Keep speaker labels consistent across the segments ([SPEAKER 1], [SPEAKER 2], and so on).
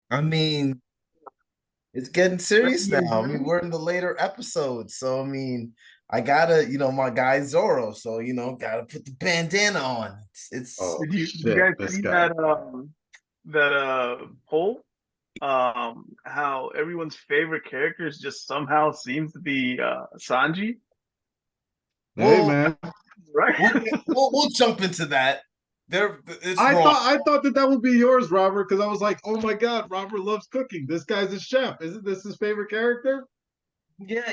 [SPEAKER 1] I mean, it's getting serious now. I mean,
[SPEAKER 2] Mhm.
[SPEAKER 1] we're in the later episodes, so I mean, I gotta, my guy Zoro, so gotta put the bandana on. It's
[SPEAKER 3] Oh
[SPEAKER 2] Did you
[SPEAKER 3] shit,
[SPEAKER 2] guys
[SPEAKER 3] this
[SPEAKER 2] see
[SPEAKER 3] guy.
[SPEAKER 2] that poll? How everyone's favorite characters just somehow seems to be Sanji,
[SPEAKER 3] Hey
[SPEAKER 1] we'll
[SPEAKER 3] man,
[SPEAKER 2] right?
[SPEAKER 1] we'll jump into that. It's
[SPEAKER 3] I
[SPEAKER 1] wrong.
[SPEAKER 3] thought I thought that that would be yours, Robert, because I was like, oh my god, Robert loves cooking. This guy's a chef. Isn't this his favorite character?
[SPEAKER 1] Yeah,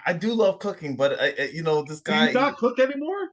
[SPEAKER 1] I do love cooking, but this
[SPEAKER 3] Do you
[SPEAKER 1] guy,
[SPEAKER 3] not cook anymore?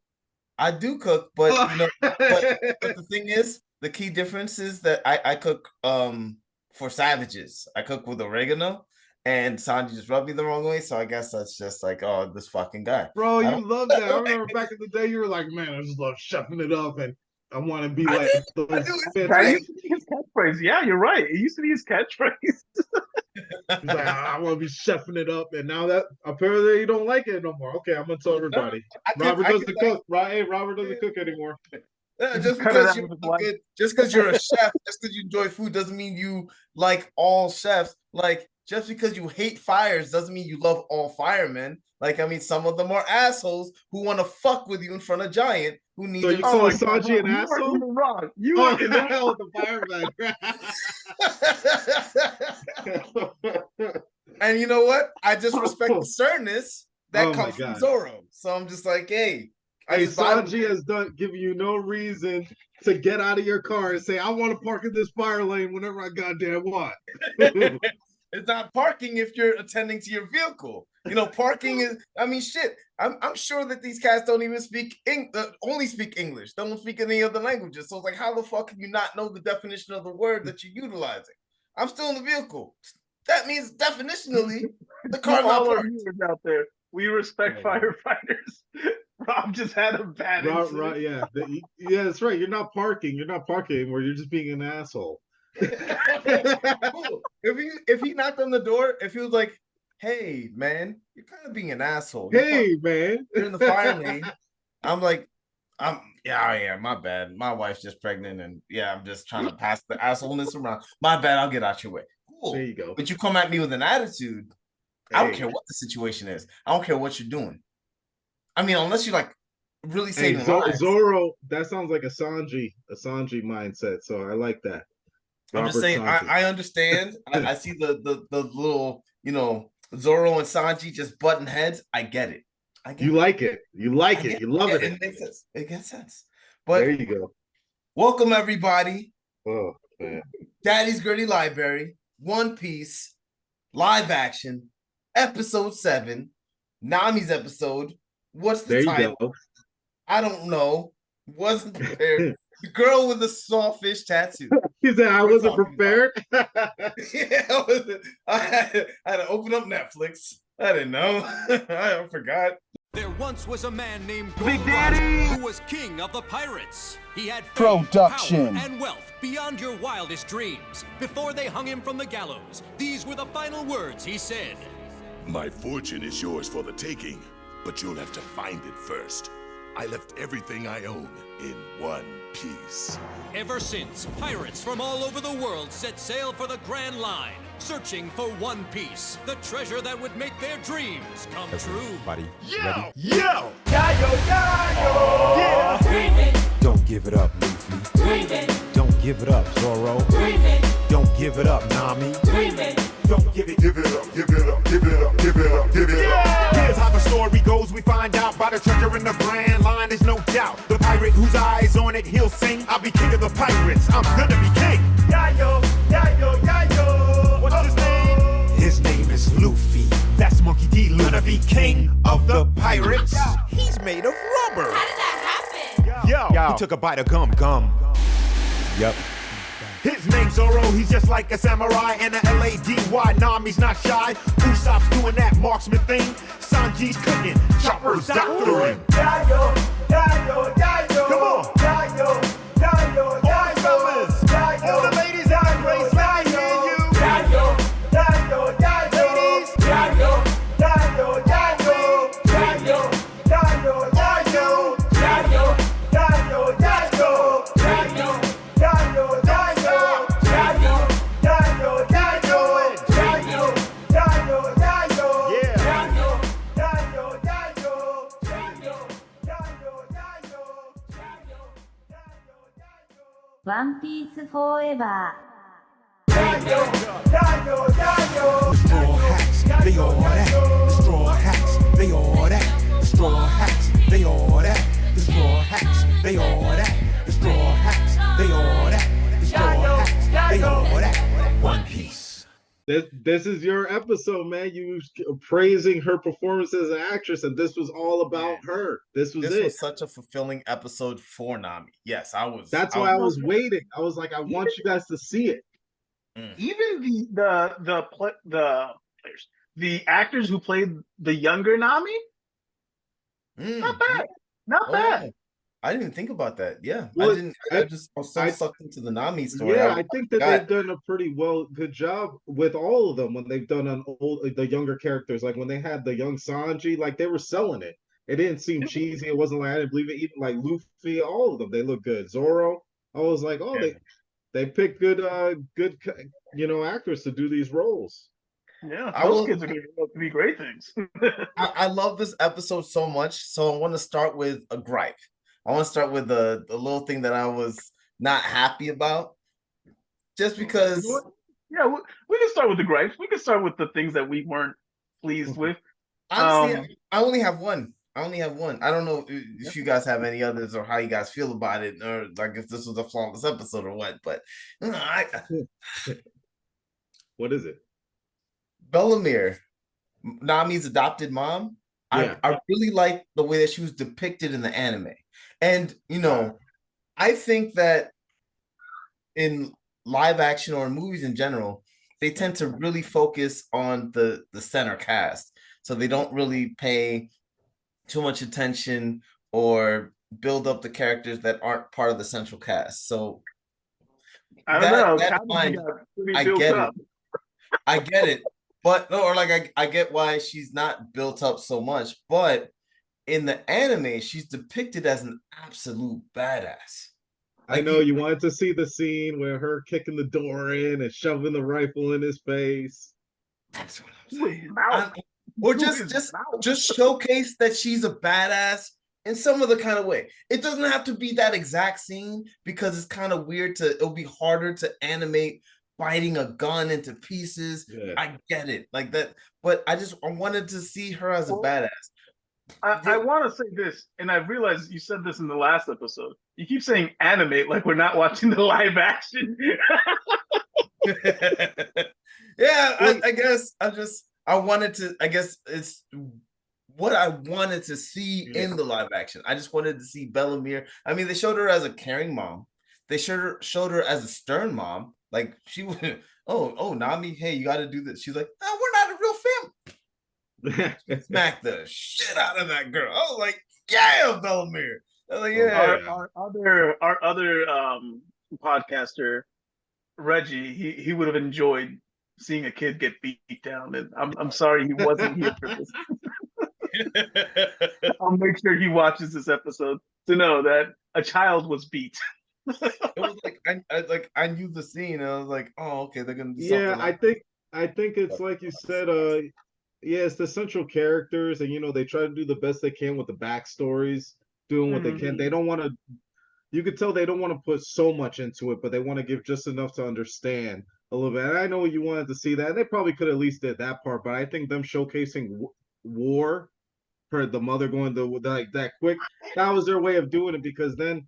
[SPEAKER 1] I do cook, but
[SPEAKER 3] Oh.
[SPEAKER 1] but the thing is, the key difference is that I cook for savages. I cook with oregano, and Sanji just rubbed me the wrong way, so I guess that's just like, oh, this fucking guy.
[SPEAKER 3] Bro,
[SPEAKER 1] I
[SPEAKER 3] you
[SPEAKER 1] don't
[SPEAKER 3] love that. I remember back in the day, you were like, man, I just love chefing it up, and I want to be
[SPEAKER 1] I
[SPEAKER 3] like
[SPEAKER 1] did. I
[SPEAKER 3] those
[SPEAKER 1] do. It's
[SPEAKER 3] fancy.
[SPEAKER 2] That
[SPEAKER 1] great.
[SPEAKER 2] used to be his catchphrase. Yeah, you're right. It used to be his catchphrase.
[SPEAKER 3] He's like, I want to be chefing it up, and now that apparently you don't like it no more. Okay, I'm gonna tell
[SPEAKER 1] No,
[SPEAKER 3] everybody.
[SPEAKER 1] I
[SPEAKER 3] Robert
[SPEAKER 1] could
[SPEAKER 3] doesn't
[SPEAKER 1] like
[SPEAKER 3] cook. Right? Hey, Robert doesn't cook anymore.
[SPEAKER 2] He just
[SPEAKER 1] just
[SPEAKER 2] cut it
[SPEAKER 1] because
[SPEAKER 2] out
[SPEAKER 1] you
[SPEAKER 2] of his
[SPEAKER 1] cook
[SPEAKER 2] life.
[SPEAKER 1] it, just because you're a chef, just because you enjoy food doesn't mean you like all chefs. Like just because you hate fires doesn't mean you love all firemen. Like I mean, some of them are assholes who want to fuck with you in front of Giant who
[SPEAKER 3] So
[SPEAKER 1] need your
[SPEAKER 3] you
[SPEAKER 2] Oh
[SPEAKER 3] calling
[SPEAKER 2] my
[SPEAKER 1] service.
[SPEAKER 2] God,
[SPEAKER 3] Sanji
[SPEAKER 2] bro,
[SPEAKER 3] an
[SPEAKER 2] you are in
[SPEAKER 3] asshole?
[SPEAKER 2] the wrong. You
[SPEAKER 3] Oh,
[SPEAKER 2] are in the
[SPEAKER 3] hell, the fireman.
[SPEAKER 1] And you know what? I just respect the sternness that
[SPEAKER 3] Oh my
[SPEAKER 1] comes from
[SPEAKER 3] god.
[SPEAKER 1] Zoro. So I'm just like, hey, I
[SPEAKER 3] Hey,
[SPEAKER 1] just vibe with
[SPEAKER 3] Sanji
[SPEAKER 1] it.
[SPEAKER 3] has done given you no reason to get out of your car and say, I want to park in this fire lane whenever I goddamn want.
[SPEAKER 1] It's not parking if you're attending to your vehicle. Parking is. I mean, shit. I'm sure that these cats don't even only speak English. They don't speak any other languages. So it's like, how the fuck can you not know the definition of the word that you're utilizing? I'm still in the vehicle. That means definitionally the
[SPEAKER 2] to
[SPEAKER 1] car's not
[SPEAKER 2] all our
[SPEAKER 1] parked.
[SPEAKER 2] viewers out there. We respect
[SPEAKER 3] Oh, man.
[SPEAKER 2] firefighters. Rob just had a bad
[SPEAKER 3] Right,
[SPEAKER 2] incident.
[SPEAKER 3] right, yeah. Yeah, that's right. You're not parking. You're not parking anymore. You're just being an asshole.
[SPEAKER 1] Cool. If he knocked on the door, if he was like, "Hey, man, you're kind of being an asshole.
[SPEAKER 3] Hey, man.
[SPEAKER 1] You're in the fire lane." I'm like, yeah, I am. My bad. My wife's just pregnant, and yeah, I'm just trying to pass the assholeness around. My bad. I'll get out your way.
[SPEAKER 3] There
[SPEAKER 1] Cool.
[SPEAKER 3] you go.
[SPEAKER 1] But you come at me with an attitude. I don't
[SPEAKER 3] Hey,
[SPEAKER 1] care what the situation is. I don't care what you're doing. I mean, unless you're like really
[SPEAKER 3] hey,
[SPEAKER 1] saving lives.
[SPEAKER 3] Zoro. That sounds like a Sanji mindset. So I like that.
[SPEAKER 1] I'm just
[SPEAKER 3] Robert
[SPEAKER 1] saying,
[SPEAKER 3] Sanji.
[SPEAKER 1] I understand. I see the little, Zoro and Sanji just butting heads. I get it. I get
[SPEAKER 3] You
[SPEAKER 1] it.
[SPEAKER 3] like it. You
[SPEAKER 1] I
[SPEAKER 3] like it.
[SPEAKER 1] get
[SPEAKER 3] You
[SPEAKER 1] it. Yeah,
[SPEAKER 3] loving it.
[SPEAKER 1] it makes sense. It makes sense.
[SPEAKER 3] There
[SPEAKER 1] But
[SPEAKER 3] you go.
[SPEAKER 1] welcome everybody.
[SPEAKER 3] Oh man.
[SPEAKER 1] Daddy's Gritty Library, One Piece, live action, episode 7, Nami's episode. What's the
[SPEAKER 3] There you
[SPEAKER 1] title?
[SPEAKER 3] go.
[SPEAKER 1] I don't know. Wasn't prepared. The girl with the sawfish tattoo.
[SPEAKER 3] He said I
[SPEAKER 1] We're
[SPEAKER 3] wasn't
[SPEAKER 1] talking about.
[SPEAKER 3] prepared.
[SPEAKER 1] Yeah, I had to open up Netflix. I didn't know. I forgot.
[SPEAKER 4] There once was a man named
[SPEAKER 2] Big
[SPEAKER 4] Gold
[SPEAKER 2] Daddy!
[SPEAKER 4] Roger who was king of the pirates. He had fame,
[SPEAKER 5] Production.
[SPEAKER 4] power, and wealth beyond your wildest dreams. Before they hung him from the gallows, these were the final words he said.
[SPEAKER 6] My fortune is yours for the taking, but you'll have to find it first. I left everything I own in one piece.
[SPEAKER 4] Ever since, pirates from all over the world set sail for the Grand Line, searching for One Piece, the treasure that would make their dreams come true.
[SPEAKER 5] Buddy,
[SPEAKER 6] Yo! Yo!
[SPEAKER 5] don't give it up, Luffy. Don't give it up, Zoro. Don't give it up, Nami. Don't give it.
[SPEAKER 6] Give it up, give it up, give it up, give it up, give it up.
[SPEAKER 7] Here's how the story goes. We find out by the treasure in the Grand Line. There's no doubt. The pirate whose eyes on it, he'll sing. I'll be king of the pirates. I'm gonna be king. Yayo, yayo, yayo. What's his name?
[SPEAKER 5] His name is Luffy.
[SPEAKER 7] That's Monkey D. Gonna be king of the pirates.
[SPEAKER 5] He's made of rubber.
[SPEAKER 8] How did that happen?
[SPEAKER 7] Yo, he took a bite of gum.
[SPEAKER 5] Yep.
[SPEAKER 7] His name's Zoro, he's just like a samurai and a L-A-D-Y. Nami's not shy. Usopp's doing that marksman thing. Sanji's cooking, Chopper's doctoring. Yayo, yayo, yayo. Come on. Yayo, yayo, yayo. All the fellas, all the ladies out in race, let me hear you. Yayo, yayo, yayo. Ladies, yayo, yayo, yayo. Yayo, yayo, yayo. Yayo, yayo, yayo. Yayo, yayo, yayo. Yayo, yayo,
[SPEAKER 8] ワンピースフォーエバー。
[SPEAKER 5] The straw hats, they all that. The straw hats, they all that. The straw hats, they all that. The straw hats, they all that. The straw hats, they all that. The straw hats, they all that. One Piece.
[SPEAKER 3] This is your episode, man. You praising her performance as an actress, and this was all about her. This was
[SPEAKER 1] This
[SPEAKER 3] it.
[SPEAKER 1] was such a fulfilling episode for Nami. Yes, I was.
[SPEAKER 3] That's why I was waiting. I was like, I want you guys to see it.
[SPEAKER 2] Even the players, the actors who played the younger Nami, not bad, not bad.
[SPEAKER 1] I didn't even think about that. Yeah,
[SPEAKER 3] Well,
[SPEAKER 1] I just was so sucked into the Nami story.
[SPEAKER 3] Yeah, I think that they've done a pretty good job with all of them when they've done the younger characters. Like when they had the young Sanji, like they were selling it. It didn't seem cheesy. It wasn't like I didn't believe it. Even like Luffy, all of them, they look good. Zoro, I was like, oh, they picked good actors to do these roles.
[SPEAKER 2] Yeah, those kids are going to be great things.
[SPEAKER 1] I love this episode so much, so I want to start with a gripe. I want to start with the little thing that I was not happy about, just because.
[SPEAKER 2] Yeah, we can start with the gripes. We can start with the things that we weren't pleased with.
[SPEAKER 1] Honestly, I only have one. I don't know if you guys have any others or how you guys feel about it, or like if this was a flawless episode or what. But
[SPEAKER 3] what is it?
[SPEAKER 1] Bellamere, Nami's adopted mom.
[SPEAKER 3] Yeah.
[SPEAKER 1] I really like the way that she was depicted in the anime. And, I think that in live action or in movies in general, they tend to really focus on the center cast. So they don't really pay too much attention or build up the characters that aren't part of the central cast. So
[SPEAKER 2] I don't know.
[SPEAKER 1] I get it. I get it. But no, or like I get why she's not built up so much, but in the anime, she's depicted as an absolute badass.
[SPEAKER 3] I know you wanted to see the scene where her kicking the door in and shoving the rifle in his face.
[SPEAKER 1] That's what I'm saying. Or just showcase that she's a badass in some other kind of way. It doesn't have to be that exact scene because it's kind of weird it'll be harder to animate biting a gun into pieces. Yeah. I get it like that, but I wanted to see her as a badass.
[SPEAKER 2] I want to say this, and I realized you said this in the last episode. You keep saying animate like we're not watching the live action.
[SPEAKER 1] Yeah, I guess I guess it's what I wanted to see in the live action. I just wanted to see Bellamere. I mean, they showed her as a caring mom. They showed her as a stern mom. Like she went, oh, Nami, hey, you got to do this. She's like, no, we're not a real family. Smack the shit out of that girl. I was like, yeah, Bellamere. I was like, yeah.
[SPEAKER 2] Our other podcaster, Reggie, he would have enjoyed seeing a kid get beat down, and I'm sorry he wasn't here for this. I'll make sure he watches this episode to know that a child was beat.
[SPEAKER 1] It was like I knew the scene and I was like, oh, okay, they're gonna do something.
[SPEAKER 3] Yeah, I think it's like you said, it's the central characters, and they try to do the best they can with the backstories, doing what they can. They don't want to. You could tell they don't want to put so much into it, but they want to give just enough to understand a little bit. And I know you wanted to see that. And they probably could at least did that part, but I think them showcasing war, the mother going to like that quick, that was their way of doing it, because then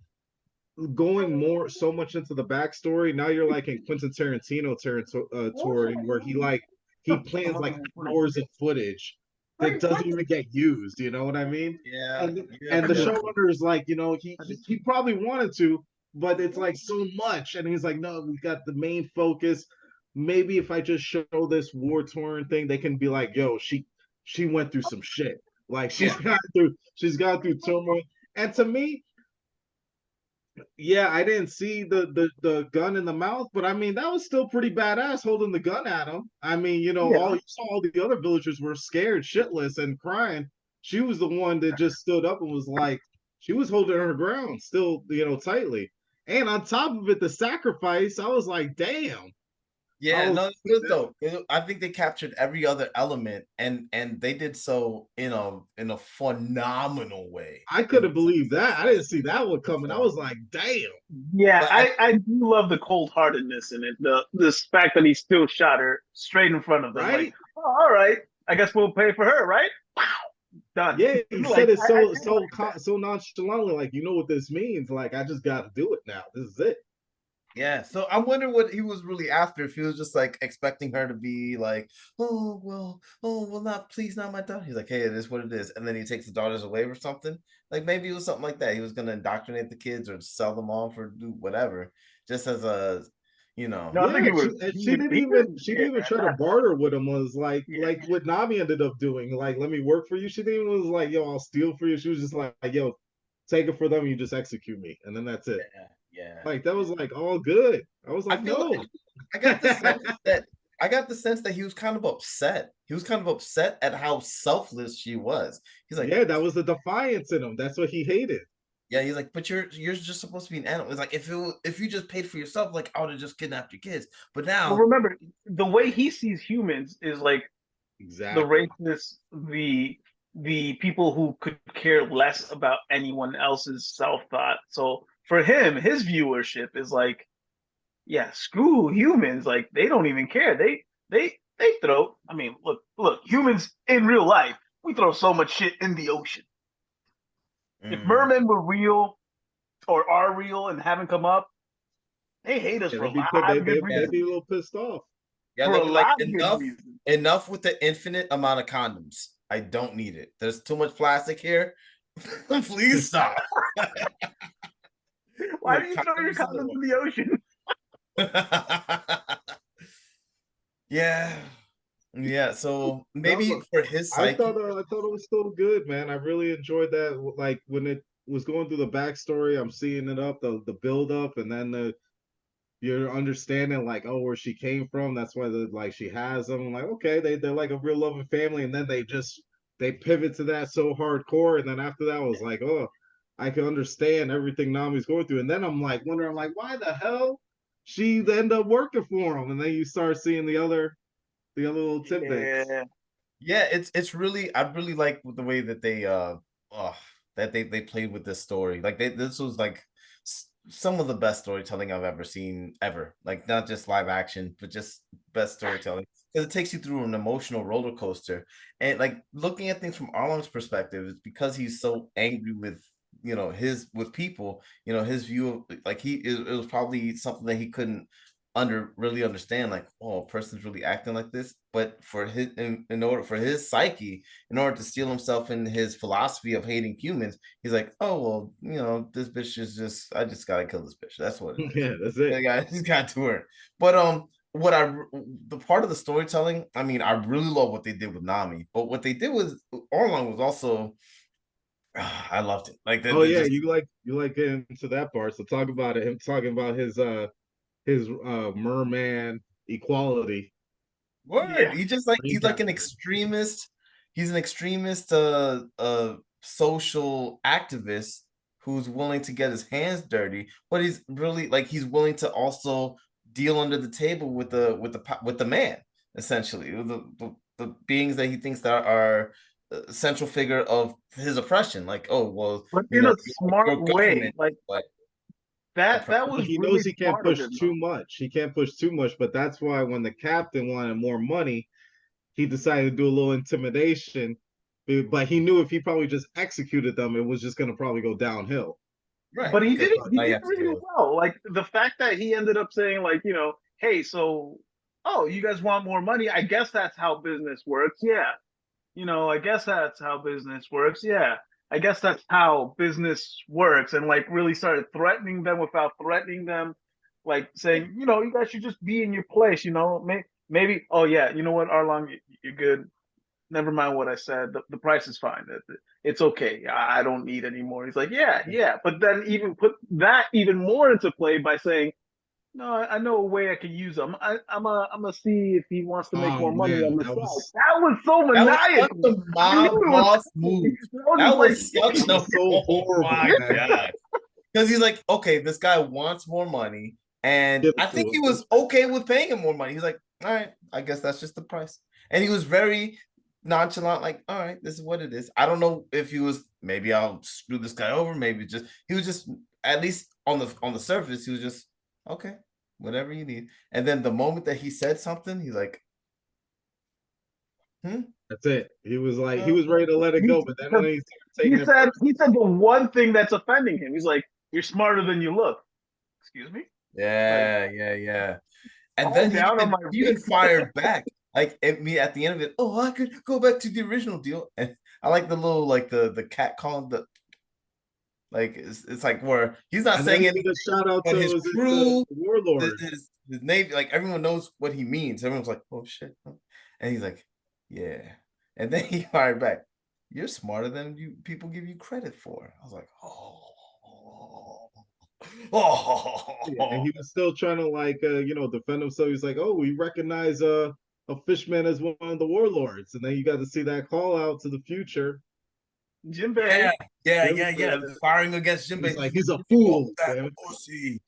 [SPEAKER 3] going so much into the backstory, now you're like in Quentin Tarantino territory where he plans like hours of footage that doesn't even get used. You know what I mean?
[SPEAKER 1] Yeah.
[SPEAKER 3] And the showrunner is like, he probably wanted to, but it's like so much, and he's like, no, we got the main focus. Maybe if I just show this war torn thing, they can be like, yo, she went through some shit. Like she's gone through turmoil. And to me, yeah, I didn't see the gun in the mouth, but I mean that was still pretty badass holding the gun at him. I mean, you saw all the other villagers were scared shitless and crying. She was the one that just stood up and was like, she was holding her ground still, tightly. And on top of it, the sacrifice, I was like, damn.
[SPEAKER 1] Yeah,
[SPEAKER 3] was
[SPEAKER 1] no,
[SPEAKER 3] like,
[SPEAKER 1] it was dope. I think they captured every other element, and they did so in a phenomenal way.
[SPEAKER 3] I
[SPEAKER 1] It
[SPEAKER 3] couldn't
[SPEAKER 1] was
[SPEAKER 3] believe that. I didn't see that one coming. I
[SPEAKER 1] so,
[SPEAKER 3] was like, damn.
[SPEAKER 2] Yeah,
[SPEAKER 1] but
[SPEAKER 2] I do love the cold heartedness in it. This fact that he still shot her straight in front of them. Like,
[SPEAKER 3] Right?
[SPEAKER 2] oh, all right, I guess we'll pay for her, right? Pow, done.
[SPEAKER 3] Yeah, he
[SPEAKER 2] Like
[SPEAKER 3] said it
[SPEAKER 2] I
[SPEAKER 3] so
[SPEAKER 2] did like that.
[SPEAKER 3] so nonchalantly, like you know what this means. Like I just got to do it now. This is it.
[SPEAKER 1] yeah, so I wonder what he was really after. If he was just like expecting her to be like, oh well, not please, not my daughter. He's like, hey, it is what it is, and then he takes the daughters away or something. Like maybe it was something like that. He was gonna indoctrinate the kids or sell them off or do whatever, just as a, you know.
[SPEAKER 2] No, I think
[SPEAKER 3] Yeah,
[SPEAKER 2] he would.
[SPEAKER 3] and
[SPEAKER 2] He would. He would.
[SPEAKER 3] she
[SPEAKER 2] Yeah,
[SPEAKER 3] didn't even try to
[SPEAKER 2] not,
[SPEAKER 3] barter with him. Was
[SPEAKER 2] yeah.
[SPEAKER 3] like what Nami ended up doing. Like, let me work for you. She didn't even was like, yo, I'll steal for you. She was just like, yo, take it for them. You just execute me, and then that's it.
[SPEAKER 1] Yeah.
[SPEAKER 3] Like that was like all good. I was
[SPEAKER 1] I
[SPEAKER 3] like,
[SPEAKER 1] feel
[SPEAKER 3] no.
[SPEAKER 1] like I got the sense that I got the sense that he was kind of upset. He was kind of upset at how selfless she was. He's like,
[SPEAKER 3] Yeah, that was the defiance in him. That's what he hated.
[SPEAKER 1] yeah, he's like, but you're just supposed to be an animal. It's like if you just paid for yourself, like I would have just kidnapped your kids. But
[SPEAKER 2] Well,
[SPEAKER 1] now,
[SPEAKER 2] remember the way he sees humans is like the
[SPEAKER 3] Exactly.
[SPEAKER 2] racists, the people who could care less about anyone else's self thought. So for him, his viewership is like, yeah, screw humans. Like they don't even care. They throw. I mean, look, humans in real life, we throw so much shit in the ocean. If
[SPEAKER 1] mm,
[SPEAKER 2] mermen were real or are real and haven't come up, they hate us
[SPEAKER 3] Yeah,
[SPEAKER 2] for a lot of good
[SPEAKER 1] yeah,
[SPEAKER 3] they'd
[SPEAKER 2] reasons.
[SPEAKER 3] be a little pissed off.
[SPEAKER 1] yeah,
[SPEAKER 2] For
[SPEAKER 1] they'd
[SPEAKER 2] a
[SPEAKER 1] be like,
[SPEAKER 2] lot of good reasons.
[SPEAKER 1] enough with the infinite amount of condoms. I don't need it. There's too much plastic here. Please stop.
[SPEAKER 2] Why
[SPEAKER 1] More
[SPEAKER 2] do you throw your
[SPEAKER 1] condoms in
[SPEAKER 2] condoms in the ocean?
[SPEAKER 1] Yeah. Yeah. So
[SPEAKER 3] No,
[SPEAKER 1] maybe for his psyche.
[SPEAKER 3] I thought it was still good, man. I really enjoyed that. Like when it was going through the backstory, I'm seeing it up, the build up, and then you're understanding like, oh, where she came from. That's why like she has them. I'm like, okay, they're like a real loving family, and then they pivot to that so hardcore, and then after that, I was like, oh, I can understand everything Nami's going through, and then I'm like wondering like, why the hell she end up working for him, and then you start seeing the other little tidbits.
[SPEAKER 2] Yeah.
[SPEAKER 1] Yeah, it's really I really like the way that they uh that they played with this story. Like this was like some of the best storytelling I've ever seen ever. Like not just live action, but just best storytelling. Because it takes you through an emotional roller coaster. And like looking at things from Arlong's perspective, it's because he's so angry with his with people, his view of like it was probably something that he couldn't really understand, like, oh, a person's really acting like this. But for his in order for his psyche, in order to steel himself in his philosophy of hating humans, he's like, oh well, this bitch is just I just gotta kill this bitch. That's what it is.
[SPEAKER 3] Yeah, that's it.
[SPEAKER 1] I just got to her. But what the part of the storytelling, I mean, I really love what they did with Nami, but what they did with Orlong was also I loved it. Like
[SPEAKER 3] Oh
[SPEAKER 1] they
[SPEAKER 3] yeah,
[SPEAKER 1] just
[SPEAKER 3] you like getting into that part. So talk about it. Him talking about his merman equality.
[SPEAKER 1] word.
[SPEAKER 2] Yeah.
[SPEAKER 1] He just like
[SPEAKER 3] Green
[SPEAKER 1] he's like an
[SPEAKER 3] captain.
[SPEAKER 1] extremist. He's an extremist social activist who's willing to get his hands dirty, but he's really like he's willing to also deal under the table with the man, essentially. The beings that he thinks that are central figure of his oppression. Like, oh well,
[SPEAKER 2] But in a smart
[SPEAKER 1] your
[SPEAKER 2] way.
[SPEAKER 1] government,
[SPEAKER 2] Like
[SPEAKER 1] but
[SPEAKER 2] that was
[SPEAKER 3] He
[SPEAKER 2] really
[SPEAKER 3] knows he can't
[SPEAKER 2] smart of
[SPEAKER 3] push
[SPEAKER 2] him,
[SPEAKER 3] too
[SPEAKER 2] though.
[SPEAKER 3] much. He can't push too much, but that's why when the captain wanted more money, he decided to do a little intimidation. But he knew if he probably just executed them, it was just going to probably go downhill.
[SPEAKER 2] But
[SPEAKER 1] right, because
[SPEAKER 2] he
[SPEAKER 1] now you
[SPEAKER 2] did
[SPEAKER 1] have
[SPEAKER 2] it
[SPEAKER 1] to deal
[SPEAKER 2] really
[SPEAKER 1] with
[SPEAKER 2] well. Like the fact that he ended up saying, like, hey, so oh, you guys want more money? I guess that's how business works. Yeah. I guess that's how business works. Yeah. I guess that's how business works. And like really started threatening them without threatening them, like saying, you guys should just be in your place, maybe, oh yeah, you know what, Arlong, you're good. Never mind what I said. The price is fine. It's okay. I don't need any more. He's like, yeah, yeah. But then even put that even more into play by saying, no, I know a way I can use him. I'm gonna see if he wants to make
[SPEAKER 3] Oh
[SPEAKER 2] more money
[SPEAKER 3] man,
[SPEAKER 2] on the side. That was so
[SPEAKER 1] that was such
[SPEAKER 2] maniacal.
[SPEAKER 1] a
[SPEAKER 2] I knew
[SPEAKER 1] mob
[SPEAKER 2] it was
[SPEAKER 1] boss
[SPEAKER 2] coming.
[SPEAKER 1] move.
[SPEAKER 2] That was
[SPEAKER 1] That
[SPEAKER 2] just like,
[SPEAKER 1] was such
[SPEAKER 3] that
[SPEAKER 1] a
[SPEAKER 3] was so
[SPEAKER 1] oh
[SPEAKER 3] horrible,
[SPEAKER 1] my
[SPEAKER 3] man.
[SPEAKER 1] god. Because he's like, okay, this guy wants more money. And
[SPEAKER 3] Give it
[SPEAKER 1] I
[SPEAKER 3] to
[SPEAKER 1] think
[SPEAKER 3] him.
[SPEAKER 1] he was okay with paying him more money. He's like, all right, I guess that's just the price. And he was very nonchalant, like, all right, this is what it is. I don't know if he was, maybe I'll screw this guy over. Maybe just he was just, at least on the surface, he was just okay, whatever you need. And then the moment that he said something, he's like,
[SPEAKER 3] That's it. He was like, he was ready to let it go, but then when he started taking it,
[SPEAKER 2] he said the one thing that's offending him. He's like, "You're smarter than you look." Excuse me.
[SPEAKER 1] yeah. And
[SPEAKER 2] Calm
[SPEAKER 1] then
[SPEAKER 2] down on my
[SPEAKER 1] he even fired back. Like at the end of it, oh, I could go back to the original deal. And I like the little, like the cat calling the, like it's like where he's not
[SPEAKER 3] and then
[SPEAKER 1] saying
[SPEAKER 3] he
[SPEAKER 1] anything,
[SPEAKER 3] did a shout out
[SPEAKER 1] but
[SPEAKER 3] to
[SPEAKER 1] his
[SPEAKER 3] was it
[SPEAKER 1] crew,
[SPEAKER 3] the warlord.
[SPEAKER 1] his navy, like everyone knows what he means. Everyone's like, oh shit. And he's like, yeah. And then he fired back. You're smarter than you people give you credit for. I was like,
[SPEAKER 3] Yeah, and he was still trying to like defend himself. He's like, oh, we recognize a fishman as one of the warlords, and then you got to see that call out to the future.
[SPEAKER 2] Jinbei.
[SPEAKER 1] Yeah. Firing against Jinbei.
[SPEAKER 3] He's like, he's a fool.
[SPEAKER 1] That pussy.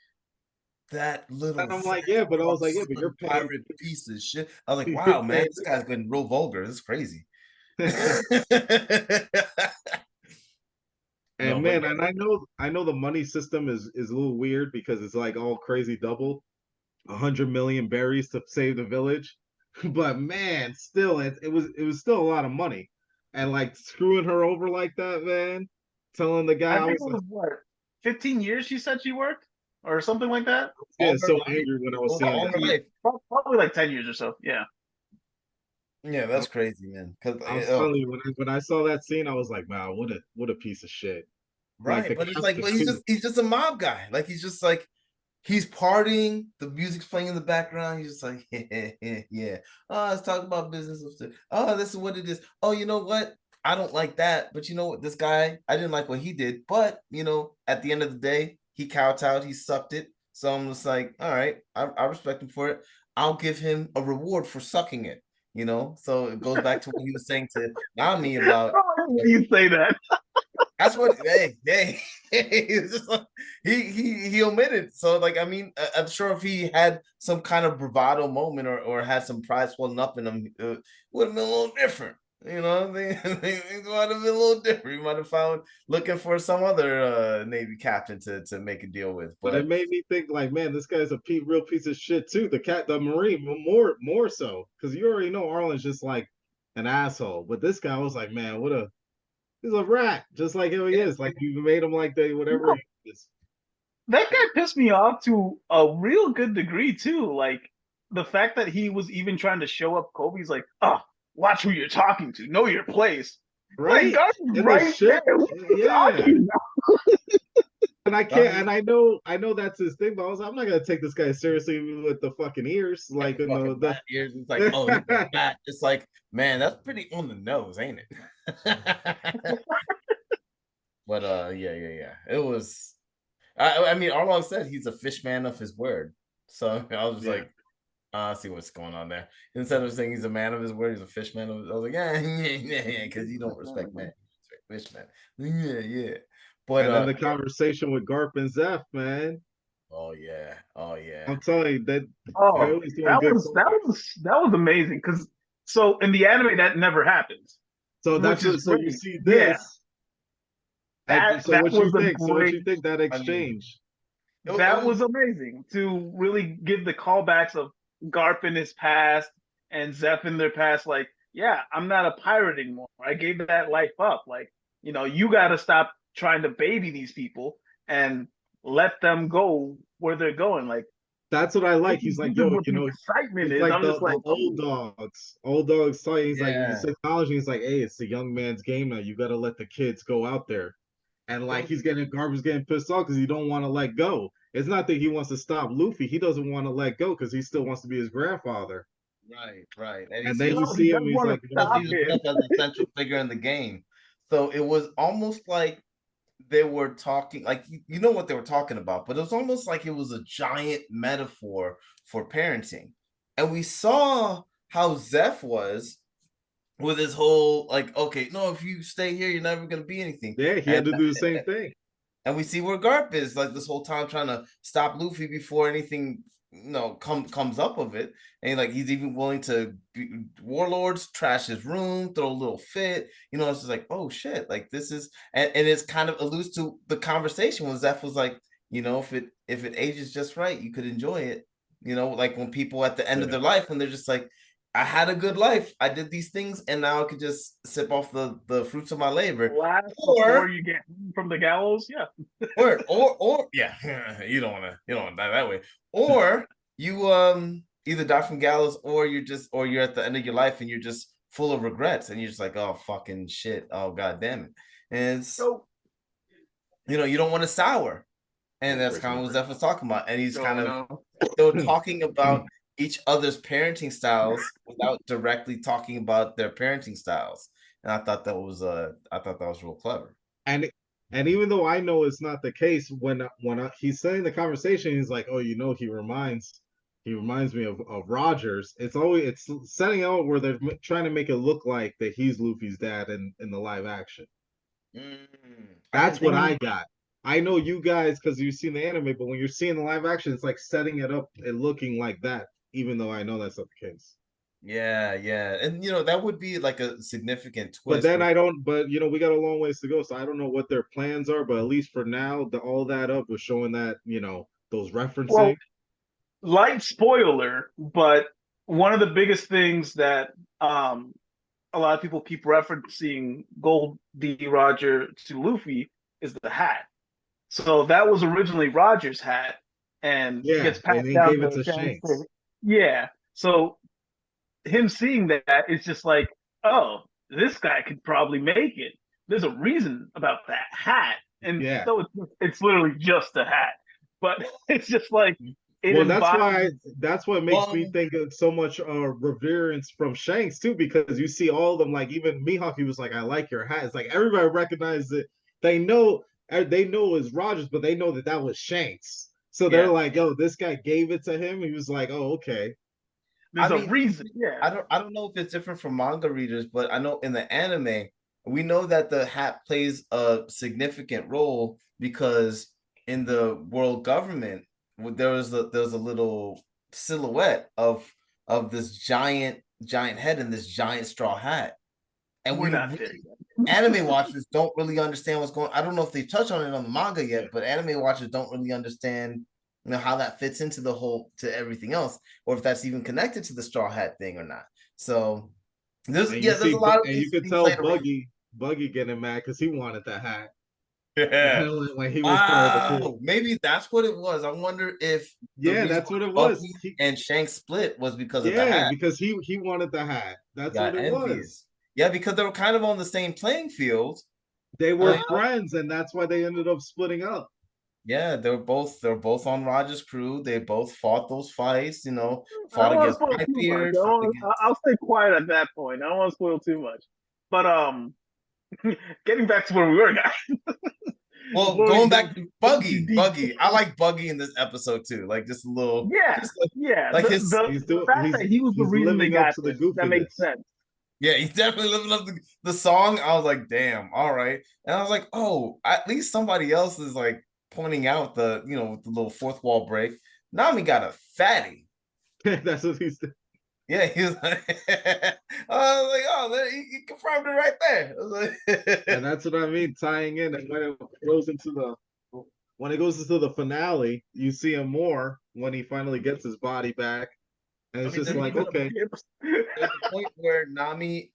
[SPEAKER 1] That little.
[SPEAKER 3] And I'm like, yeah, but I was like, yeah, but you're paying.
[SPEAKER 1] Pirate piece of shit. I was like, wow, man, this guy's getting real vulgar. This is crazy.
[SPEAKER 3] And man, and I know the money system is a little weird because it's like all crazy double, 100 million berries to save the village, but man, still it was still a lot of money, and like screwing her over like that, man, telling the guy
[SPEAKER 2] I think it
[SPEAKER 3] was
[SPEAKER 2] was what 15 years she said she worked or something like that.
[SPEAKER 3] yeah, so angry when I was seeing that.
[SPEAKER 2] Probably like 10 years or so. Yeah.
[SPEAKER 1] Yeah, that's crazy, man. Because
[SPEAKER 3] I was telling you when I saw that scene, I was like, wow, what a piece of shit.
[SPEAKER 1] Right,
[SPEAKER 3] Like,
[SPEAKER 1] but it's like, but he's just a mob guy. Like he's just like he's partying, the music's playing in the background. He's just like, yeah. Oh, let's talk about business. Oh, this is what it is. Oh, you know what? I don't like that, but you know what? This guy, I didn't like what he did, but at the end of the day, he kowtowed, he sucked it. So I'm just like, all right, I respect him for it. I'll give him a reward for sucking it. So it goes back to what he was saying to Nami about.
[SPEAKER 2] You say that.
[SPEAKER 1] That's what. Hey. He omitted. So like, I mean, I'm sure if he had some kind of bravado moment or had some pride swelling up in him, it would have been a little different. Things might have been a little different. He might have found looking for some other Navy captain to make a deal with.
[SPEAKER 3] But it made me think like, man, this guy's a real piece of shit too. The Marine more so because you already know Arlen's just like an asshole. But this guy was like, man, he's a rat, just like who he is. Like you made him like whatever he is.
[SPEAKER 2] That guy pissed me off to a real good degree too. Like the fact that he was even trying to show up Kobe's like, oh, watch who you're talking to, know your place.
[SPEAKER 3] Right?
[SPEAKER 2] Like, right there.
[SPEAKER 3] Yeah. And I can't, and I know that's his thing, but I'm not gonna take this guy seriously with the fucking ears, like the
[SPEAKER 1] ears. It's like, oh, that. It's like, man, that's pretty on the nose, ain't it? But yeah. It was. I mean, Arlong said he's a fish man of his word, so I was just like, I see what's going on there. Instead of saying he's a man of his word, he's a fish man. I was like, yeah, because you don't respect man, you respect fish man. Yeah. But
[SPEAKER 3] and then the conversation with Garp and Zeph, man.
[SPEAKER 1] Oh yeah.
[SPEAKER 3] I'm telling you that.
[SPEAKER 2] That was amazing because so in the anime that never happens.
[SPEAKER 3] So that's so you see this.
[SPEAKER 2] Yeah.
[SPEAKER 3] So what you think? So what you think that exchange?
[SPEAKER 2] That was amazing to really give the callbacks of Garp in his past and Zeph in their past. Like, yeah, I'm not a pirate anymore. I gave that life up. Like, you got to stop trying to baby these people and let them go where they're going. Like,
[SPEAKER 3] that's what I like. He's like, yo,
[SPEAKER 2] excitement is.
[SPEAKER 3] Like
[SPEAKER 2] I'm just like,
[SPEAKER 3] old dogs talking. He's like, he's acknowledging. He's like, hey, it's the young man's game now. You got to let the kids go out there. And like Garp is getting pissed off because he don't want to let go. It's not that he wants to stop Luffy. He doesn't want to let go because he still wants to be his grandfather.
[SPEAKER 1] Right.
[SPEAKER 3] And then you see him. He's like,
[SPEAKER 1] he's as a central figure in the game. So it was almost like they were talking, like you know what they were talking about, but it was almost like it was a giant metaphor for parenting. And we saw how Zeph was with his whole like, okay, no, if you stay here, you're never gonna be anything.
[SPEAKER 3] Yeah, he had to do the same thing.
[SPEAKER 1] and we see where Garp is like this whole time trying to stop Luffy before anything comes up of it, and like he's even willing to warlords trash his room, throw a little fit. It's just like, oh shit, like this is, and it's kind of alludes to the conversation when Zeph was like, if it ages just right, you could enjoy it. Like when people at the end of their life, when they're just like, I had a good life, I did these things, and now I could just sip off the fruits of my labor.
[SPEAKER 2] Before you get from the gallows, yeah.
[SPEAKER 1] or yeah, you don't want to die that way. Or you either die from gallows, or you're at the end of your life and you're just full of regrets, and you're just like, oh fucking shit, oh god damn it. And it's you don't want to sour. And that's kind of what Zeph was talking about. And he's they were talking about each other's parenting styles without directly talking about their parenting styles. And I thought that was real clever.
[SPEAKER 3] And even though I know it's not the case, when he's saying the conversation, he's like, oh, he reminds me of Rogers. It's setting out where they're trying to make it look like that he's Luffy's dad in the live action. That's what I got. I know you guys because you've seen the anime, but when you're seeing the live action, it's like setting it up and looking like that, even though I know that's not the case.
[SPEAKER 1] Yeah, and that would be like a significant twist.
[SPEAKER 3] But then we got a long ways to go, so I don't know what their plans are. But at least for now, all that up was showing that those referencing.
[SPEAKER 2] Well, light spoiler, but one of the biggest things that a lot of people keep referencing Gold D. Roger to Luffy is the hat. So that was originally Roger's hat, and gets passed down to Shanks. Yeah. So him seeing that, it's just like, oh, this guy could probably make it. There's a reason about that hat, and so it's literally just a hat, but it's just like.
[SPEAKER 3] That's what makes me think of so much reverence from Shanks too, because you see all of them, like even Mihawk, he was like, I like your hat. It's like everybody recognizes it. They know it's Rogers, but they know that was Shanks. So they're like, yo, this guy gave it to him. He was like, oh, okay.
[SPEAKER 2] There's a reason. Yeah.
[SPEAKER 1] I don't know if it's different from manga readers, but I know in the anime, we know that the hat plays a significant role because in the world government, there was a little silhouette of this giant head and this giant straw hat. And anime watchers don't really understand what's going on. I don't know if they touch on it on the manga yet, but anime watchers don't really understand how that fits into to everything else, or if that's even connected to the straw hat thing or not. So there's a lot of,
[SPEAKER 3] and you could tell Buggy getting mad because he wanted the hat.
[SPEAKER 1] Yeah,
[SPEAKER 3] when he was part of the crew.
[SPEAKER 1] Maybe that's what it was. I wonder if
[SPEAKER 3] that's what it was.
[SPEAKER 1] And Shanks split was because of the hat.
[SPEAKER 3] Yeah, because he wanted the hat. That's what it was.
[SPEAKER 1] Yeah, because they were kind of on the same playing field.
[SPEAKER 3] They were friends, and that's why they ended up splitting up.
[SPEAKER 1] Yeah, they're both on Roger's crew. They both fought those fights, fought against Whitebeard.
[SPEAKER 2] I'll stay quiet at that point. I don't want to spoil too much. But getting back to where we were, guys.
[SPEAKER 1] Well, going back to Buggy. I like Buggy in this episode too. Like just a little.
[SPEAKER 2] Yeah.
[SPEAKER 1] Like
[SPEAKER 2] the fact that he was the reason they got this, that makes sense.
[SPEAKER 1] Yeah, he's definitely living up to the song. I was like, damn, all right. And I was like, oh, at least somebody else is like pointing out the little fourth wall break. Nami got a fatty.
[SPEAKER 3] That's what he said.
[SPEAKER 1] Yeah, he was like, I was like, oh, he confirmed it right there.
[SPEAKER 3] And that's what I mean, tying in. And when it goes into the finale, you see him more when he finally gets his body back. And it's just like, okay.
[SPEAKER 1] There's a point where Nami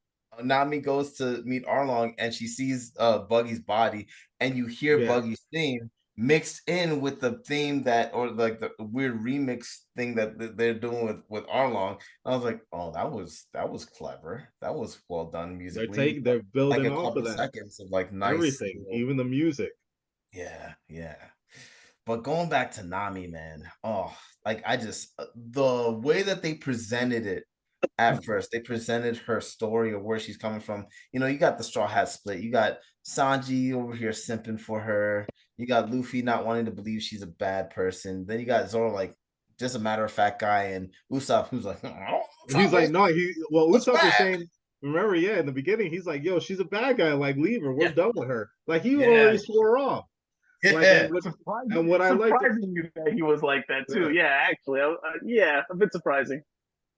[SPEAKER 1] goes to meet Arlong and she sees Buggy's body, and you hear Buggy's theme mixed in with the theme or like the weird remix thing that they're doing with Arlong. I was like, oh, that was clever. That was well done musically.
[SPEAKER 3] They're building
[SPEAKER 1] like
[SPEAKER 3] off of that.
[SPEAKER 1] Seconds of like nice
[SPEAKER 3] everything, even the music.
[SPEAKER 1] Yeah. But going back to Nami, man, like the way that they presented it at first, they presented her story of where she's coming from. You got the Straw Hat split. You got Sanji over here simping for her. You got Luffy not wanting to believe she's a bad person. Then you got Zoro like just a matter of fact guy, and Usopp who's like,
[SPEAKER 3] he's like, no, Usopp was saying, remember, in the beginning, he's like, yo, she's a bad guy. Like, leave her. We're done with her. Like, he already swore off. Like,
[SPEAKER 1] Yeah.
[SPEAKER 3] and what I liked,
[SPEAKER 2] surprising you that he was like that too. Yeah, actually, yeah, a bit surprising.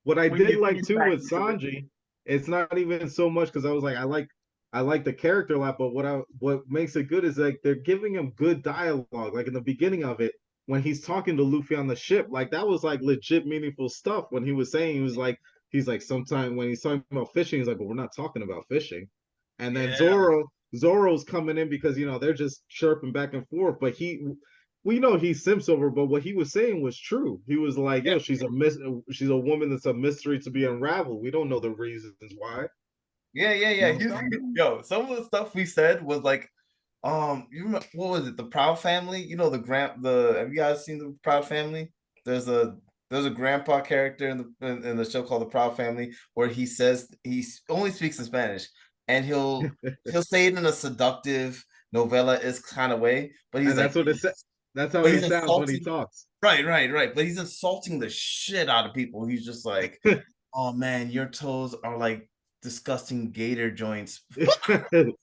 [SPEAKER 3] what I
[SPEAKER 2] When
[SPEAKER 3] did
[SPEAKER 2] you
[SPEAKER 3] like
[SPEAKER 2] think
[SPEAKER 3] too
[SPEAKER 2] back
[SPEAKER 3] with
[SPEAKER 2] into it.
[SPEAKER 3] Sanji, it's not even so much because I was like, I like the character a lot, but what makes it good is like they're giving him good dialogue. Like in the beginning of it, when he's talking to Luffy on the ship, like that was like legit meaningful stuff. When he was saying, he's like, sometime when he's talking about fishing, he's like, but we're not talking about fishing. And then
[SPEAKER 1] Yeah.
[SPEAKER 3] Zoro's coming in because they're just chirping back and forth, but we know he simps over, but what he was saying was true. He was like,
[SPEAKER 1] Yeah.
[SPEAKER 3] yo, she's a woman that's a mystery to be unraveled. We don't know the reasons why.
[SPEAKER 1] Yeah.
[SPEAKER 2] No.
[SPEAKER 1] Yo, some of the stuff we said was like, you remember what was it? The Proud Family. You know have you guys seen the Proud Family? There's a grandpa character in the show called The Proud Family where he says he only speaks in Spanish and he'll say it in a seductive novella-esque kind of way, but he's
[SPEAKER 3] And
[SPEAKER 1] like,
[SPEAKER 3] that's what it said. That's how
[SPEAKER 1] but
[SPEAKER 3] he
[SPEAKER 1] he's
[SPEAKER 3] sounds when he
[SPEAKER 1] insulting.
[SPEAKER 3] talks.
[SPEAKER 1] Right. But he's insulting the shit out of people. He's just like, oh man, your toes are like disgusting gator joints. And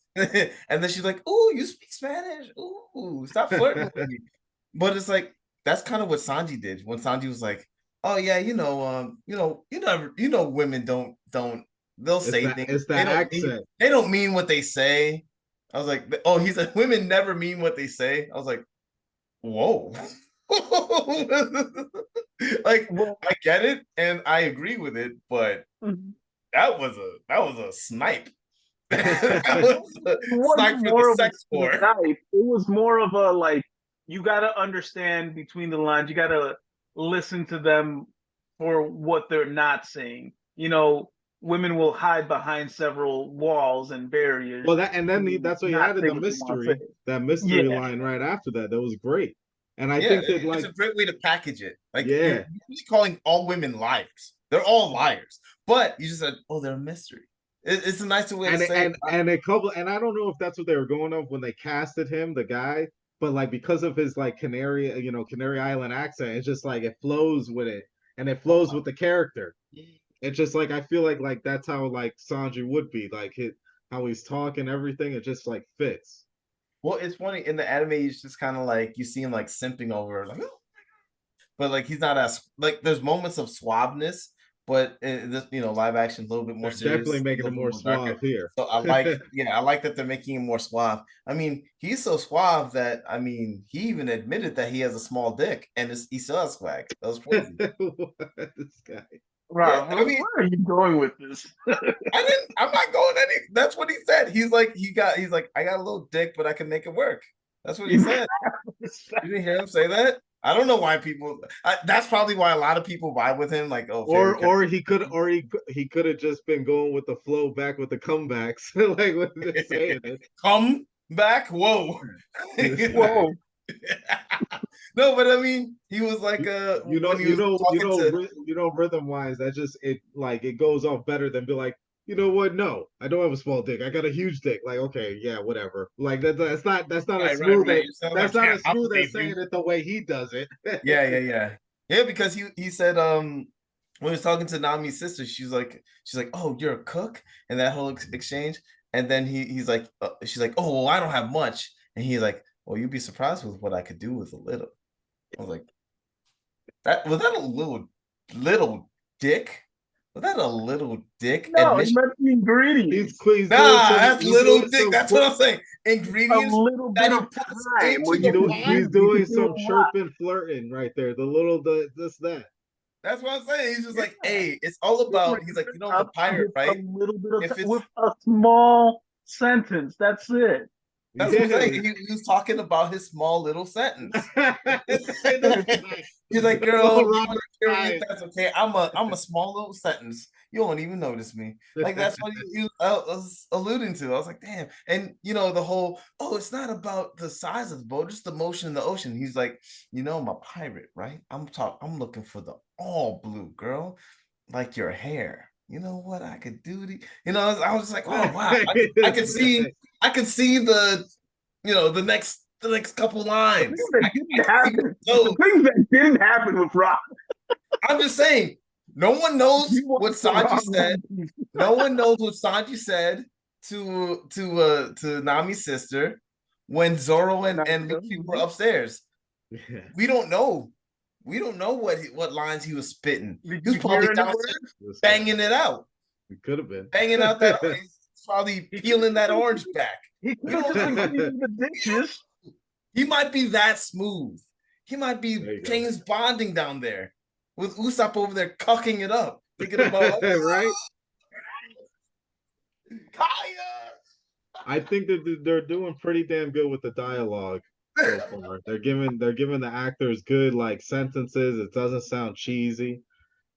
[SPEAKER 1] then she's like, "Ooh, you speak Spanish? Ooh, stop flirting with me." But it's like that's kind of what Sanji did when Sanji was like, "Oh yeah, women they'll say things
[SPEAKER 3] It's that accent.
[SPEAKER 1] they don't mean what they say." I was like, "Oh, he said women never mean what they say." I was like, "Whoa." Like
[SPEAKER 2] Well,
[SPEAKER 1] I get it and I agree with it, but that was a snipe. That was a
[SPEAKER 2] it wasn't
[SPEAKER 1] snipe for
[SPEAKER 2] more
[SPEAKER 1] the
[SPEAKER 2] of a
[SPEAKER 1] sex war.
[SPEAKER 2] snipe. It was more of a like you got to understand between the lines. You got to listen to them for what they're not saying. Women will hide behind several walls and barriers.
[SPEAKER 3] Well, that's what he
[SPEAKER 2] not
[SPEAKER 3] added
[SPEAKER 2] say
[SPEAKER 3] the
[SPEAKER 2] what they want to
[SPEAKER 3] mystery,
[SPEAKER 2] say.
[SPEAKER 3] that mystery
[SPEAKER 2] Yeah,
[SPEAKER 3] line right after that. That was great. And I
[SPEAKER 1] Yeah,
[SPEAKER 3] think that
[SPEAKER 1] it's
[SPEAKER 3] like,
[SPEAKER 1] a great way to package it. Like you're
[SPEAKER 3] yeah,
[SPEAKER 1] calling all women liars. They're all liars, but you just said, "Oh, they're a mystery." It's a nicer way to say it.
[SPEAKER 3] and a couple, and I don't know if that's what they were going of when they casted him, the guy, but like because of his like Canary Island accent, it's just like it flows with it, and it flows with the character. It's just like I feel like that's how like Sanji would be, like how he's talking, everything. It just like fits.
[SPEAKER 1] Well, it's funny in the anime. It's just kind of like you see him like simping over, like, oh, but like he's not as like there's moments of suaveness, but this live action a little bit more
[SPEAKER 3] They're definitely
[SPEAKER 1] serious, a
[SPEAKER 3] making it
[SPEAKER 1] little bit
[SPEAKER 3] more
[SPEAKER 1] more darker.
[SPEAKER 3] suave here.
[SPEAKER 1] So I like that they're making him more suave. I mean, he's so suave that he even admitted that he has a small dick and he still has swag. That was crazy.
[SPEAKER 3] This guy.
[SPEAKER 2] Rob,
[SPEAKER 1] Yeah,
[SPEAKER 2] where are you going with this?
[SPEAKER 1] I'm not going any. That's what he said. He's like I got a little dick, but I can make it work. That's what he said. You didn't hear him say that? I don't know why people. That's probably why a lot of people vibe with him. Like, oh,
[SPEAKER 3] or he could have just been going with the flow back with the comebacks, like when they're saying it.
[SPEAKER 1] Come back, whoa,
[SPEAKER 2] Whoa.
[SPEAKER 1] No, but I mean, he was like,
[SPEAKER 3] rhythm wise, that just it goes off better than be like, you know what? No, I don't have a small dick. I got a huge dick. Like, okay, yeah, whatever. Like that's not
[SPEAKER 1] right,
[SPEAKER 3] as smooth
[SPEAKER 1] right.
[SPEAKER 3] that's not as smooth as saying it the way he does it.
[SPEAKER 1] Yeah, because he said when he was talking to Nami's sister, she's like, oh, you're a cook, and that whole exchange, and then she's like, oh, well, I don't have much, and he's like, well, you'd be surprised with what I could do with a little. I was like, that a little dick? Was that a little dick?
[SPEAKER 2] No, he meant the ingredients.
[SPEAKER 1] That's little dick. That's what I'm saying. Ingredients.
[SPEAKER 2] A little bit of time.
[SPEAKER 3] He's doing some chirping, flirting right there. That.
[SPEAKER 1] That's what I'm saying. He's just like, hey, it's all about. He's like, the pirate, right?
[SPEAKER 2] A little bit of with a small sentence. That's it.
[SPEAKER 1] That's what I'm saying. He was talking about his small little sentence. He's like, girl, that's okay. I'm a small little sentence. You won't even notice me. Like that's what he was alluding to. I was like, damn. And the whole, it's not about the size of the boat, just the motion in the ocean. He's like, I'm a pirate, right? I'm looking for the all blue, girl, like your hair. You know what I could do to I was just like, oh wow, I can see the the next couple lines.
[SPEAKER 2] The things that didn't happen with Rob.
[SPEAKER 1] I'm just saying, no one knows what Sanji said. No one knows what Sanji said to Nami's sister, when Zoro and
[SPEAKER 2] Naruto.
[SPEAKER 1] Luffy were upstairs.
[SPEAKER 3] Yeah.
[SPEAKER 1] We don't know. We don't know what lines he was spitting.
[SPEAKER 2] Did
[SPEAKER 1] He was
[SPEAKER 2] you
[SPEAKER 1] probably
[SPEAKER 2] hear any
[SPEAKER 1] downstairs
[SPEAKER 2] words?
[SPEAKER 3] This guy.
[SPEAKER 1] banging it out,
[SPEAKER 3] It could have been.
[SPEAKER 1] banging out that. He's probably peeling that orange back.
[SPEAKER 2] He could have just been cleaning the dishes.
[SPEAKER 1] He might be that smooth. He might
[SPEAKER 3] There
[SPEAKER 1] be
[SPEAKER 3] you go.
[SPEAKER 1] James Bonding down there with Usopp over there cucking it up, thinking about
[SPEAKER 3] Right?
[SPEAKER 1] Kaya.
[SPEAKER 3] I think that they're doing pretty damn good with the dialogue so far. They're giving the actors good like sentences. It doesn't sound cheesy,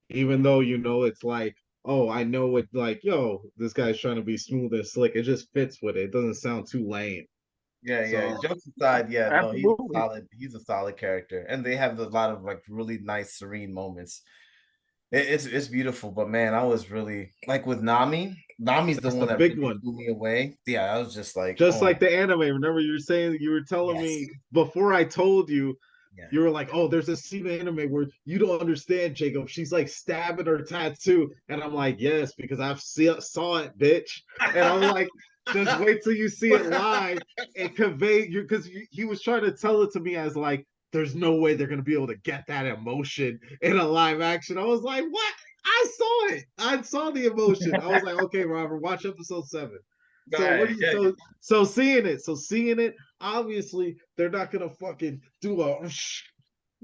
[SPEAKER 3] even though it's like, oh, I know it. Like, yo, this guy's trying to be smooth and slick. It just fits with it. It doesn't sound too lame.
[SPEAKER 1] Yeah.
[SPEAKER 3] So-
[SPEAKER 1] Jokes aside, yeah, no,
[SPEAKER 2] Absolutely.
[SPEAKER 1] he's a solid character, and they have a lot of like really nice, serene moments. It's beautiful, but man, I was really like with Nami. Nami's the
[SPEAKER 3] That's
[SPEAKER 1] one
[SPEAKER 3] the
[SPEAKER 1] that
[SPEAKER 3] big
[SPEAKER 1] really
[SPEAKER 3] one.
[SPEAKER 1] blew me away. Yeah, I was just like,
[SPEAKER 3] Just
[SPEAKER 1] oh
[SPEAKER 3] like the anime. Remember, you were telling
[SPEAKER 1] Yes.
[SPEAKER 3] me before I told you.
[SPEAKER 1] Yeah.
[SPEAKER 3] You were like, oh, there's a scene in anime where you don't understand, Jacob. She's like stabbing her tattoo. And I'm like, yes, because saw it, bitch. And I'm like, just wait till you see it live and convey you, because he was trying to tell it to me as like, there's no way they're going to be able to get that emotion in a live action. I was like, what? I saw it. I saw the emotion. I was like, okay, Robert, watch episode 7. So what do you so seeing it, obviously they're not gonna fucking do a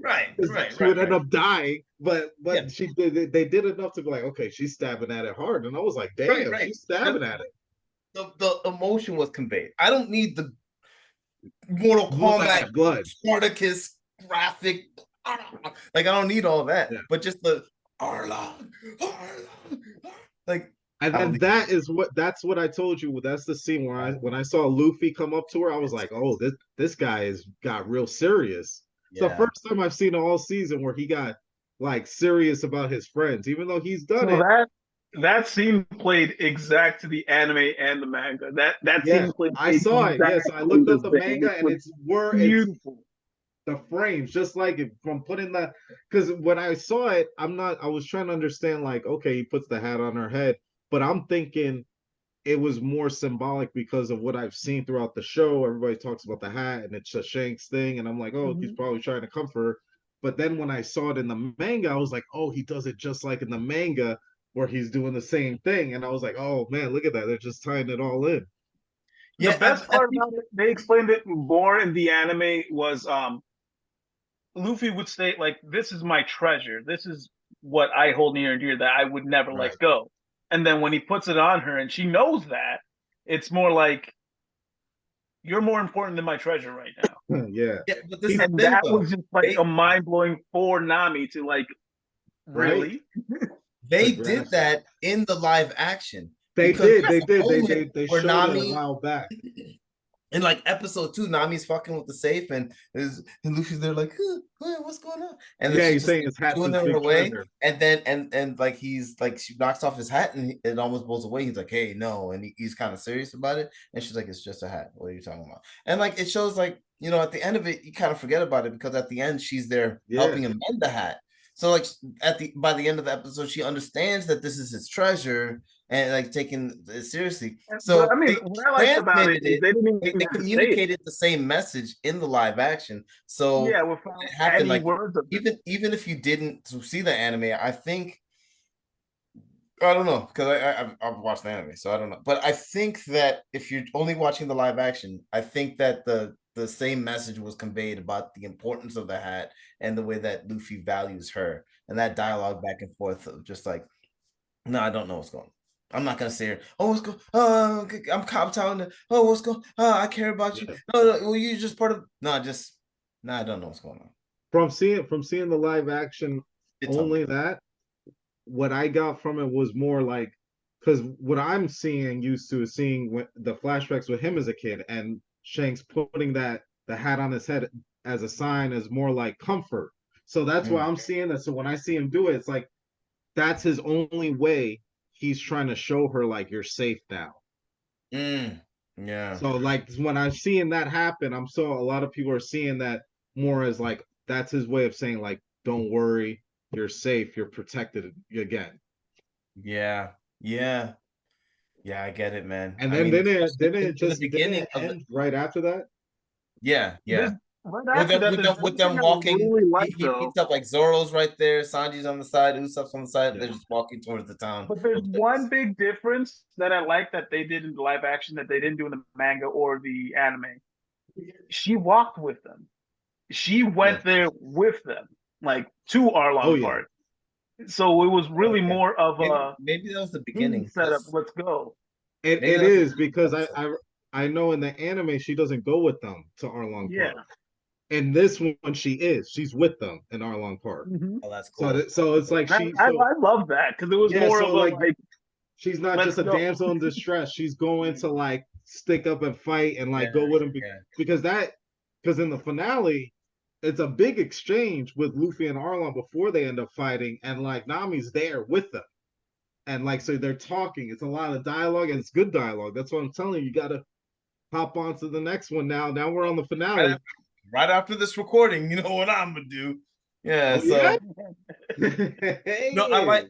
[SPEAKER 1] right.
[SPEAKER 3] she would end up dying, but
[SPEAKER 1] Yeah.
[SPEAKER 3] they did enough to be like, okay, she's stabbing at it hard, and I was like, damn,
[SPEAKER 1] Right.
[SPEAKER 3] she's stabbing at it.
[SPEAKER 1] The emotion was conveyed. I don't need the Mortal Kombat
[SPEAKER 3] Blood.
[SPEAKER 1] Spartacus graphic. Like I don't need all that,
[SPEAKER 3] Yeah.
[SPEAKER 1] but just the Arla, like.
[SPEAKER 3] And then that's what I told you. That's the scene where when I saw Luffy come up to her, I was like, oh, this guy has got real serious. It's the first time I've seen it all season where he got like serious about his friends, even though he's done it.
[SPEAKER 2] That scene played exact to the anime and the manga. That scene played.
[SPEAKER 3] I saw it. Yes, I looked up the manga, and it's
[SPEAKER 2] beautiful.
[SPEAKER 3] The frames, just like it from putting that. Because when I saw it, I was trying to understand, like, okay, he puts the hat on her head, but I'm thinking it was more symbolic because of what I've seen throughout the show. Everybody talks about the hat, and it's a Shanks thing, and I'm like, oh, he's probably trying to comfort her. But then when I saw it in the manga, I was like, oh, he does it just like in the manga, where he's doing the same thing. And I was like, oh man, look at that. They're just tying it all in.
[SPEAKER 2] Yeah, the best part about it, they explained it more in the anime, was Luffy would state, like, this is my treasure. This is what I hold near and dear that I would never let go. And then when he puts it on her and she knows that, it's more like, you're more important than my treasure right now.
[SPEAKER 3] Yeah.
[SPEAKER 1] But this
[SPEAKER 2] And that was just like a mind blowing for Nami to like, really?
[SPEAKER 1] They did that in the live action.
[SPEAKER 3] They did. They
[SPEAKER 1] Where
[SPEAKER 3] showed
[SPEAKER 1] Nami,
[SPEAKER 3] it a while back.
[SPEAKER 1] In like episode 2, Nami's fucking with the safe, and Luffy's there like, what's going on? And
[SPEAKER 3] yeah,
[SPEAKER 1] then
[SPEAKER 3] he's saying his hat's
[SPEAKER 1] doing
[SPEAKER 3] his
[SPEAKER 1] it
[SPEAKER 3] big
[SPEAKER 1] away,
[SPEAKER 3] treasure.
[SPEAKER 1] and then and like he's like, she knocks off his hat, and it almost blows away. He's like, hey, no, and he's kind of serious about it, and she's like, it's just a hat. What are you talking about? And like it shows, like, at the end of it, you kind of forget about it, because at the end she's there helping him mend the hat. So like by the end of the episode, she understands that this is his treasure and like taking it seriously. So
[SPEAKER 2] but, I mean, what I liked about it is
[SPEAKER 1] they communicated the same message in the live action. So
[SPEAKER 2] yeah, without
[SPEAKER 1] it happened,
[SPEAKER 2] any
[SPEAKER 1] like,
[SPEAKER 2] words of it.
[SPEAKER 1] even if you didn't see the anime, I think, I don't know, because I've watched the anime, so I don't know. But I think that if you're only watching the live action, I think that the same message was conveyed about the importance of the hat and the way that Luffy values her, and that dialogue back and forth of just like, no, I don't know what's going on. I'm not gonna say her, oh, what's going I'm telling her, oh, what's going I care about you. No, well, you're just part of I don't know what's going on.
[SPEAKER 3] From seeing the live action, only that, what I got from it was more like, because what I'm used to is seeing the flashbacks with him as a kid, and Shanks putting the hat on his head as a sign is more like comfort. So that's why I'm seeing that. So when I see him do it, it's like that's his only way he's trying to show her, like, you're safe now.
[SPEAKER 1] Yeah.
[SPEAKER 3] So like when I'm seeing that happen, a lot of people are seeing that more as like that's his way of saying, like, don't worry, you're safe, you're protected again.
[SPEAKER 1] Yeah, I get it, man.
[SPEAKER 3] And then didn't it end right after that?
[SPEAKER 1] Yeah,
[SPEAKER 2] This
[SPEAKER 1] yeah.
[SPEAKER 2] right
[SPEAKER 1] With
[SPEAKER 2] after
[SPEAKER 1] them,
[SPEAKER 2] that,
[SPEAKER 1] with
[SPEAKER 2] there's
[SPEAKER 1] them, with
[SPEAKER 2] one thing
[SPEAKER 1] them
[SPEAKER 2] I
[SPEAKER 1] walking,
[SPEAKER 2] really like
[SPEAKER 1] he
[SPEAKER 2] though.
[SPEAKER 1] meets up, like Zoro's right there, Sanji's on the side, Usopp's on the side. They're just walking towards the town.
[SPEAKER 2] But there's one big difference that I like that they did in the live action that they didn't do in the manga or the anime. She walked with them. She went there with them, like to
[SPEAKER 3] Oh
[SPEAKER 2] Arlong
[SPEAKER 3] yeah.
[SPEAKER 2] Park. So it was really
[SPEAKER 1] Okay.
[SPEAKER 2] more of
[SPEAKER 1] Maybe,
[SPEAKER 2] a
[SPEAKER 1] maybe that was the
[SPEAKER 2] team
[SPEAKER 1] beginning.
[SPEAKER 2] setup.
[SPEAKER 1] 'Cause
[SPEAKER 2] Let's go.
[SPEAKER 3] It
[SPEAKER 1] maybe
[SPEAKER 3] it
[SPEAKER 1] that's the
[SPEAKER 3] is
[SPEAKER 1] beginning
[SPEAKER 3] because
[SPEAKER 1] episode.
[SPEAKER 3] I know in the anime she doesn't go with them to Arlong
[SPEAKER 2] Yeah.
[SPEAKER 3] Park. In this one she is. She's with them in Arlong Park.
[SPEAKER 2] Mhm.
[SPEAKER 1] Oh, that's
[SPEAKER 3] So
[SPEAKER 1] cool.
[SPEAKER 3] so it's like
[SPEAKER 2] I,
[SPEAKER 3] she
[SPEAKER 2] I,
[SPEAKER 3] so
[SPEAKER 2] I love that because it was
[SPEAKER 3] yeah,
[SPEAKER 2] more
[SPEAKER 3] so
[SPEAKER 2] of a
[SPEAKER 3] like
[SPEAKER 2] like,
[SPEAKER 3] she's not
[SPEAKER 2] let's
[SPEAKER 3] just a
[SPEAKER 2] go.
[SPEAKER 3] damsel in distress. She's going to like stick up and fight and like
[SPEAKER 1] Yeah,
[SPEAKER 3] go with him
[SPEAKER 1] yeah.
[SPEAKER 3] because in the finale, it's a big exchange with Luffy and Arlong before they end up fighting, and like Nami's there with them. And like so they're talking. It's a lot of dialogue and it's good dialogue. That's what I'm telling you. You gotta hop on to the next one now. Now we're on the
[SPEAKER 1] Right
[SPEAKER 3] finale.
[SPEAKER 1] after, right after this recording, you know what I'm gonna do. Yeah,
[SPEAKER 3] Oh
[SPEAKER 1] so
[SPEAKER 3] yeah.
[SPEAKER 1] no, I like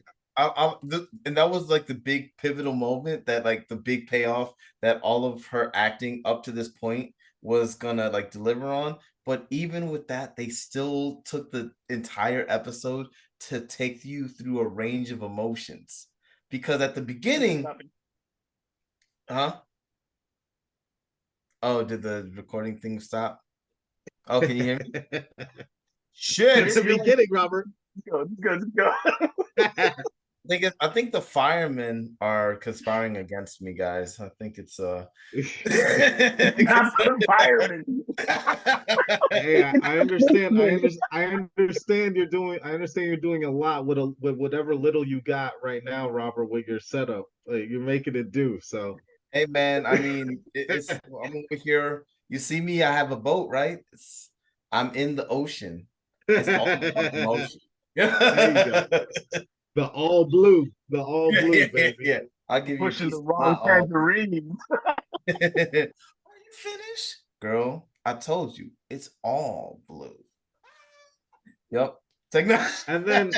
[SPEAKER 1] and that was like the big pivotal moment, that like the big payoff that all of her acting up to this point was gonna like deliver on. But even with that, they still took the entire episode to take you through a range of emotions. Because at the beginning, huh? Oh, did the recording thing stop? Oh, can you hear me? Shit.
[SPEAKER 3] It's the beginning, Robert.
[SPEAKER 2] Let's go.
[SPEAKER 1] I think the firemen are conspiring against me, guys. I think it's
[SPEAKER 2] Not the environment.
[SPEAKER 3] Hey, I understand. I understand you're doing. I understand you're doing a lot with with whatever little you got right now, Robert. With your setup, you're making it do. So,
[SPEAKER 1] Hey man, I mean, I'm over here. You see me, I have a boat, right? I'm in the ocean. It's all about emotion.
[SPEAKER 3] there you go. The all blue, baby.
[SPEAKER 1] Yeah. I'll give you a
[SPEAKER 2] Pushing
[SPEAKER 1] piece
[SPEAKER 2] the
[SPEAKER 1] of my
[SPEAKER 2] wrong
[SPEAKER 1] all.
[SPEAKER 2] tangerine.
[SPEAKER 1] Are you finished? Girl, I told you, it's all blue. Yep. Take that.
[SPEAKER 3] And then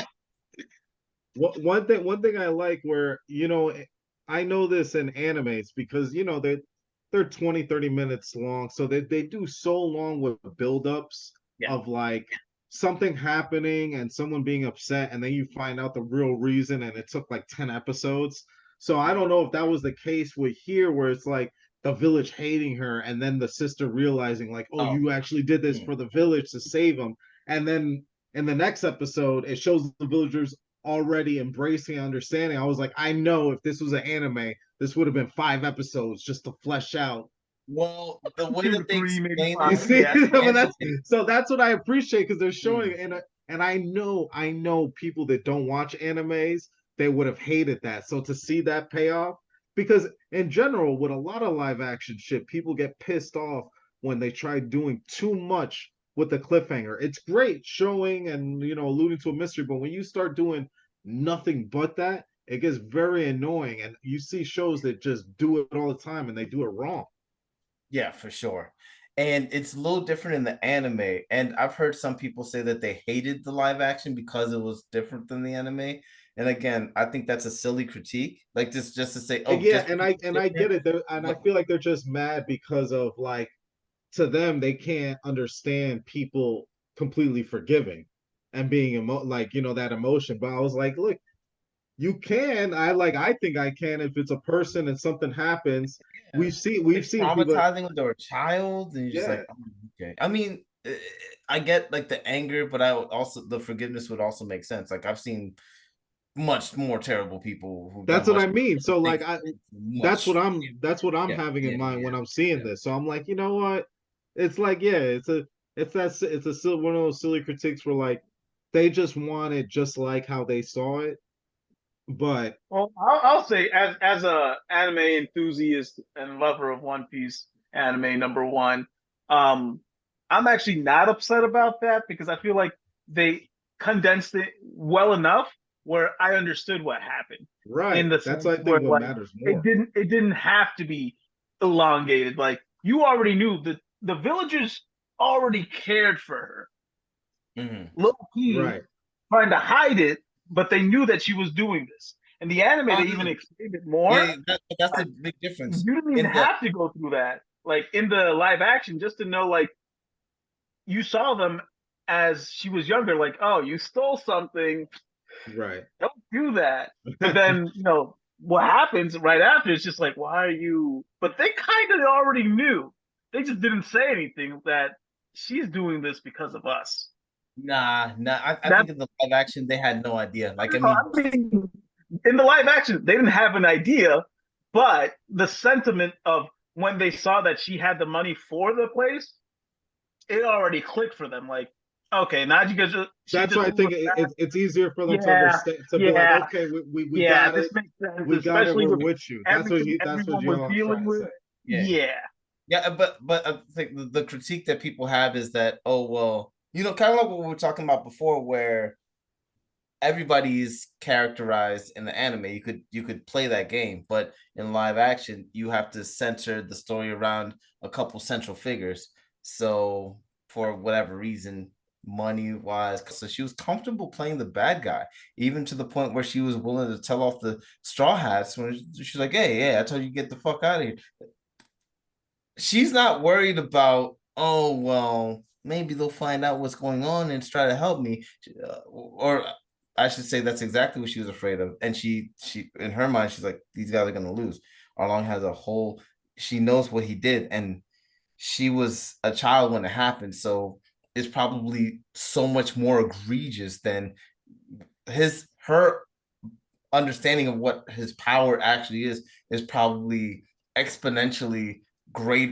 [SPEAKER 3] one thing I like where I know this in animes because they're 20 30 minutes long, so they do so long with build-ups
[SPEAKER 1] Yeah.
[SPEAKER 3] of like something happening and someone being upset, and then you find out the real reason, and it took like 10 episodes. So I don't know if that was the case with here, where it's like the village hating her, and then the sister realizing like, oh,
[SPEAKER 1] Oh.
[SPEAKER 3] you actually did this for the village to save them, and then in the next episode it shows the villagers already embracing and understanding. I was like, I know if this was an anime, this would have been 5 episodes just to flesh out.
[SPEAKER 1] Well, the way
[SPEAKER 2] 2 to
[SPEAKER 1] that they
[SPEAKER 2] 3, maybe
[SPEAKER 1] explain
[SPEAKER 2] 5.
[SPEAKER 3] You see,
[SPEAKER 2] Yeah.
[SPEAKER 3] but that's what I appreciate, because they're showing and I know people that don't watch animes, they would have hated that. So to see that payoff, because in general, with a lot of live action shit, people get pissed off when they try doing too much with the cliffhanger. It's great showing and alluding to a mystery, but when you start doing nothing but that, it gets very annoying. And you see shows that just do it all the time and they do it wrong.
[SPEAKER 1] Yeah, for sure. And it's a little different in the anime. And I've heard some people say that they hated the live action because it was different than the anime. And again, I think that's a silly critique. Like just to say, oh,
[SPEAKER 3] yeah,
[SPEAKER 1] just
[SPEAKER 3] and I get it. And I feel like they're just mad because of like, to them, they can't understand people completely forgiving and being that emotion. But I was like, look, you can. I think I can if it's a person and something happens.
[SPEAKER 1] Yeah.
[SPEAKER 3] We've seen people.
[SPEAKER 1] Traumatizing when they were a child, and you're just like, oh, okay. I mean, I get like the anger, but I would also, the forgiveness would also make sense. Like I've seen much more terrible people who.
[SPEAKER 3] That's what I mean. So like that's what I'm
[SPEAKER 1] Yeah,
[SPEAKER 3] having in mind when I'm
[SPEAKER 1] yeah.
[SPEAKER 3] seeing this. So I'm like, you know what? It's like, yeah, it's one of those silly critiques where like they just want it just like how they saw it. But
[SPEAKER 2] Well, I'll say as a anime enthusiast and lover of One Piece anime #1, I'm actually not upset about that because I feel like they condensed it well enough where I understood what happened.
[SPEAKER 3] right,
[SPEAKER 2] In the
[SPEAKER 3] that's
[SPEAKER 2] sense
[SPEAKER 3] I think
[SPEAKER 2] where
[SPEAKER 3] what
[SPEAKER 2] like
[SPEAKER 3] matters more.
[SPEAKER 2] it didn't have to be elongated. Like you already knew that the villagers already cared for her. Low key
[SPEAKER 3] Right.
[SPEAKER 2] trying to hide it, but they knew that she was doing this. In the anime, they even explained it more.
[SPEAKER 1] Yeah, that's a big difference.
[SPEAKER 2] You didn't even have to go through that. Like in the live action, just to know, like, you saw them as she was younger, like, oh, you stole something,
[SPEAKER 3] Right.
[SPEAKER 2] don't do that. But then, what happens right after is just like, why are you? But they kind of already knew. They just didn't say anything that she's doing this because of us.
[SPEAKER 1] Nah. I
[SPEAKER 2] That
[SPEAKER 1] think in the live action they had no idea. Like, I
[SPEAKER 2] I
[SPEAKER 1] mean,
[SPEAKER 2] mean, in the live action, they didn't have an idea, but the sentiment of when they saw that she had the money for the place, it already clicked for them. Like, okay, now you guys,
[SPEAKER 3] That's why I think it's easier for them to
[SPEAKER 2] yeah,
[SPEAKER 3] understand, to be like,
[SPEAKER 2] yeah,
[SPEAKER 3] okay, we
[SPEAKER 2] yeah.
[SPEAKER 3] got
[SPEAKER 2] This
[SPEAKER 3] it,
[SPEAKER 2] makes sense,
[SPEAKER 3] we got it,
[SPEAKER 2] especially
[SPEAKER 3] we're
[SPEAKER 2] with
[SPEAKER 3] with you.
[SPEAKER 2] everything
[SPEAKER 3] That's what
[SPEAKER 2] everyone was
[SPEAKER 3] y'all
[SPEAKER 2] dealing
[SPEAKER 3] trying to
[SPEAKER 2] with.
[SPEAKER 3] say.
[SPEAKER 2] Yeah.
[SPEAKER 1] yeah, but I think the critique that people have is that, oh well, kind of like what we were talking about before, where everybody's characterized in the anime. You could play that game, but in live action, you have to center the story around a couple central figures. So for whatever reason, money wise, so she was comfortable playing the bad guy, even to the point where she was willing to tell off the straw hats when she's like, "Hey, yeah, I told you to get the fuck out of here." She's not worried about, oh well, maybe they'll find out what's going on and try to help me, or I should say that's exactly what she was afraid of. And she in her mind, she's like, these guys are gonna lose. Arlong has a whole, she knows what he did, and she was a child when it happened, so it's probably so much more egregious than her understanding of what his power actually is probably exponentially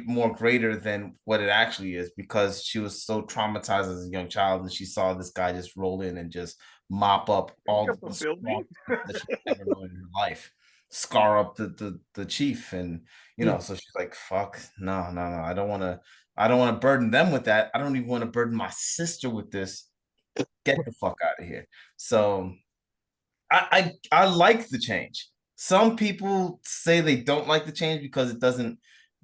[SPEAKER 1] more greater than what it actually is, because she was so traumatized as a young child, and she saw this guy just roll in and just mop up all the
[SPEAKER 2] building.
[SPEAKER 1] that she ever known in her life, scar up the chief, and so she's like, fuck, no, I don't want to burden them with that. I don't even want to burden my sister with this. Get the fuck out of here. So I like the change. Some people say they don't like the change because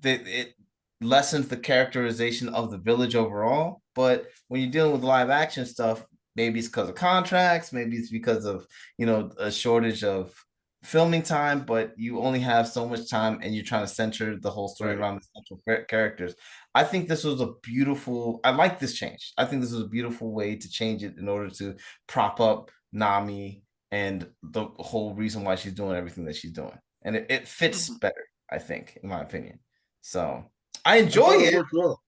[SPEAKER 1] it lessens the characterization of the village overall. But when you're dealing with live action stuff, maybe it's because of contracts, maybe it's because of a shortage of filming time, but you only have so much time, and you're trying to center the whole story around the central characters. I think this was I like this change. I think this was a beautiful way to change it in order to prop up Nami and the whole reason why she's doing everything that she's doing. And it fits better, I think, in my opinion. So I enjoy it.
[SPEAKER 3] Well.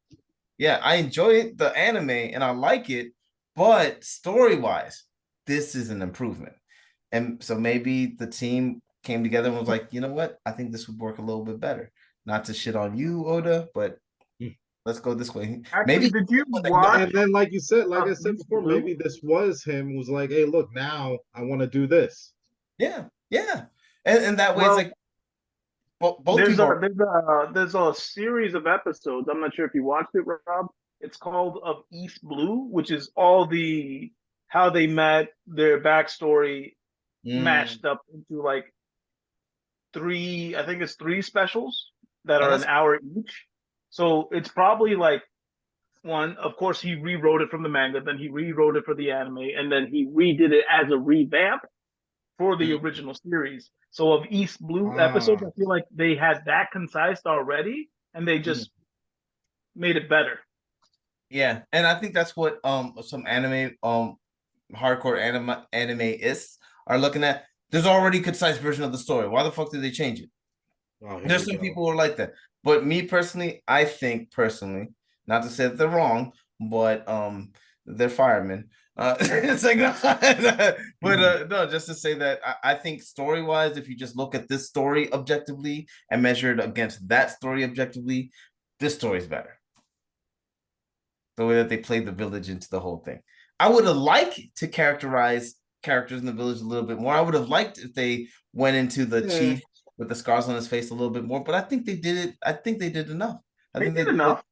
[SPEAKER 1] Yeah, I enjoy the anime and I like it, but story-wise, this is an improvement. And so maybe the team came together and was like, you know what? I think this would work a little bit better. Not to shit on you, Oda, but let's go this way.
[SPEAKER 2] Actually,
[SPEAKER 1] Maybe
[SPEAKER 2] did you watch?
[SPEAKER 3] And then, like you said, like I said before, maybe this was him who was like, hey, look, now I want to do this.
[SPEAKER 1] Yeah. And that way it's like both people.
[SPEAKER 2] There's a series of episodes. I'm not sure if you watched it, Rob. It's called Of East Blue, which is all how they met, their backstory matched up into like I think it's three specials that are an hour each. So it's probably like one. Of course, he rewrote it from the manga, then he rewrote it for the anime, and then he redid it as a revamp for the original series. So of East Blue episodes, I feel like they had that concised already, and they just made it better.
[SPEAKER 1] Yeah, and I think that's what some anime hardcore animeists are looking at. There's already a concise version of the story. Why the fuck did they change it? There's some people who are like that. But me personally, I think not to say that they're wrong, but they're firemen. It's like but no, just to say that I think story-wise, if you just look at this story objectively and measure it against that story objectively, this story is better. The way that they played the village into the whole thing. I would have liked to characterize characters in the village a little bit more. I would have liked if they went into the chief with the scars on his face a little bit more, but I think they did it. I think they did enough. I think they did enough.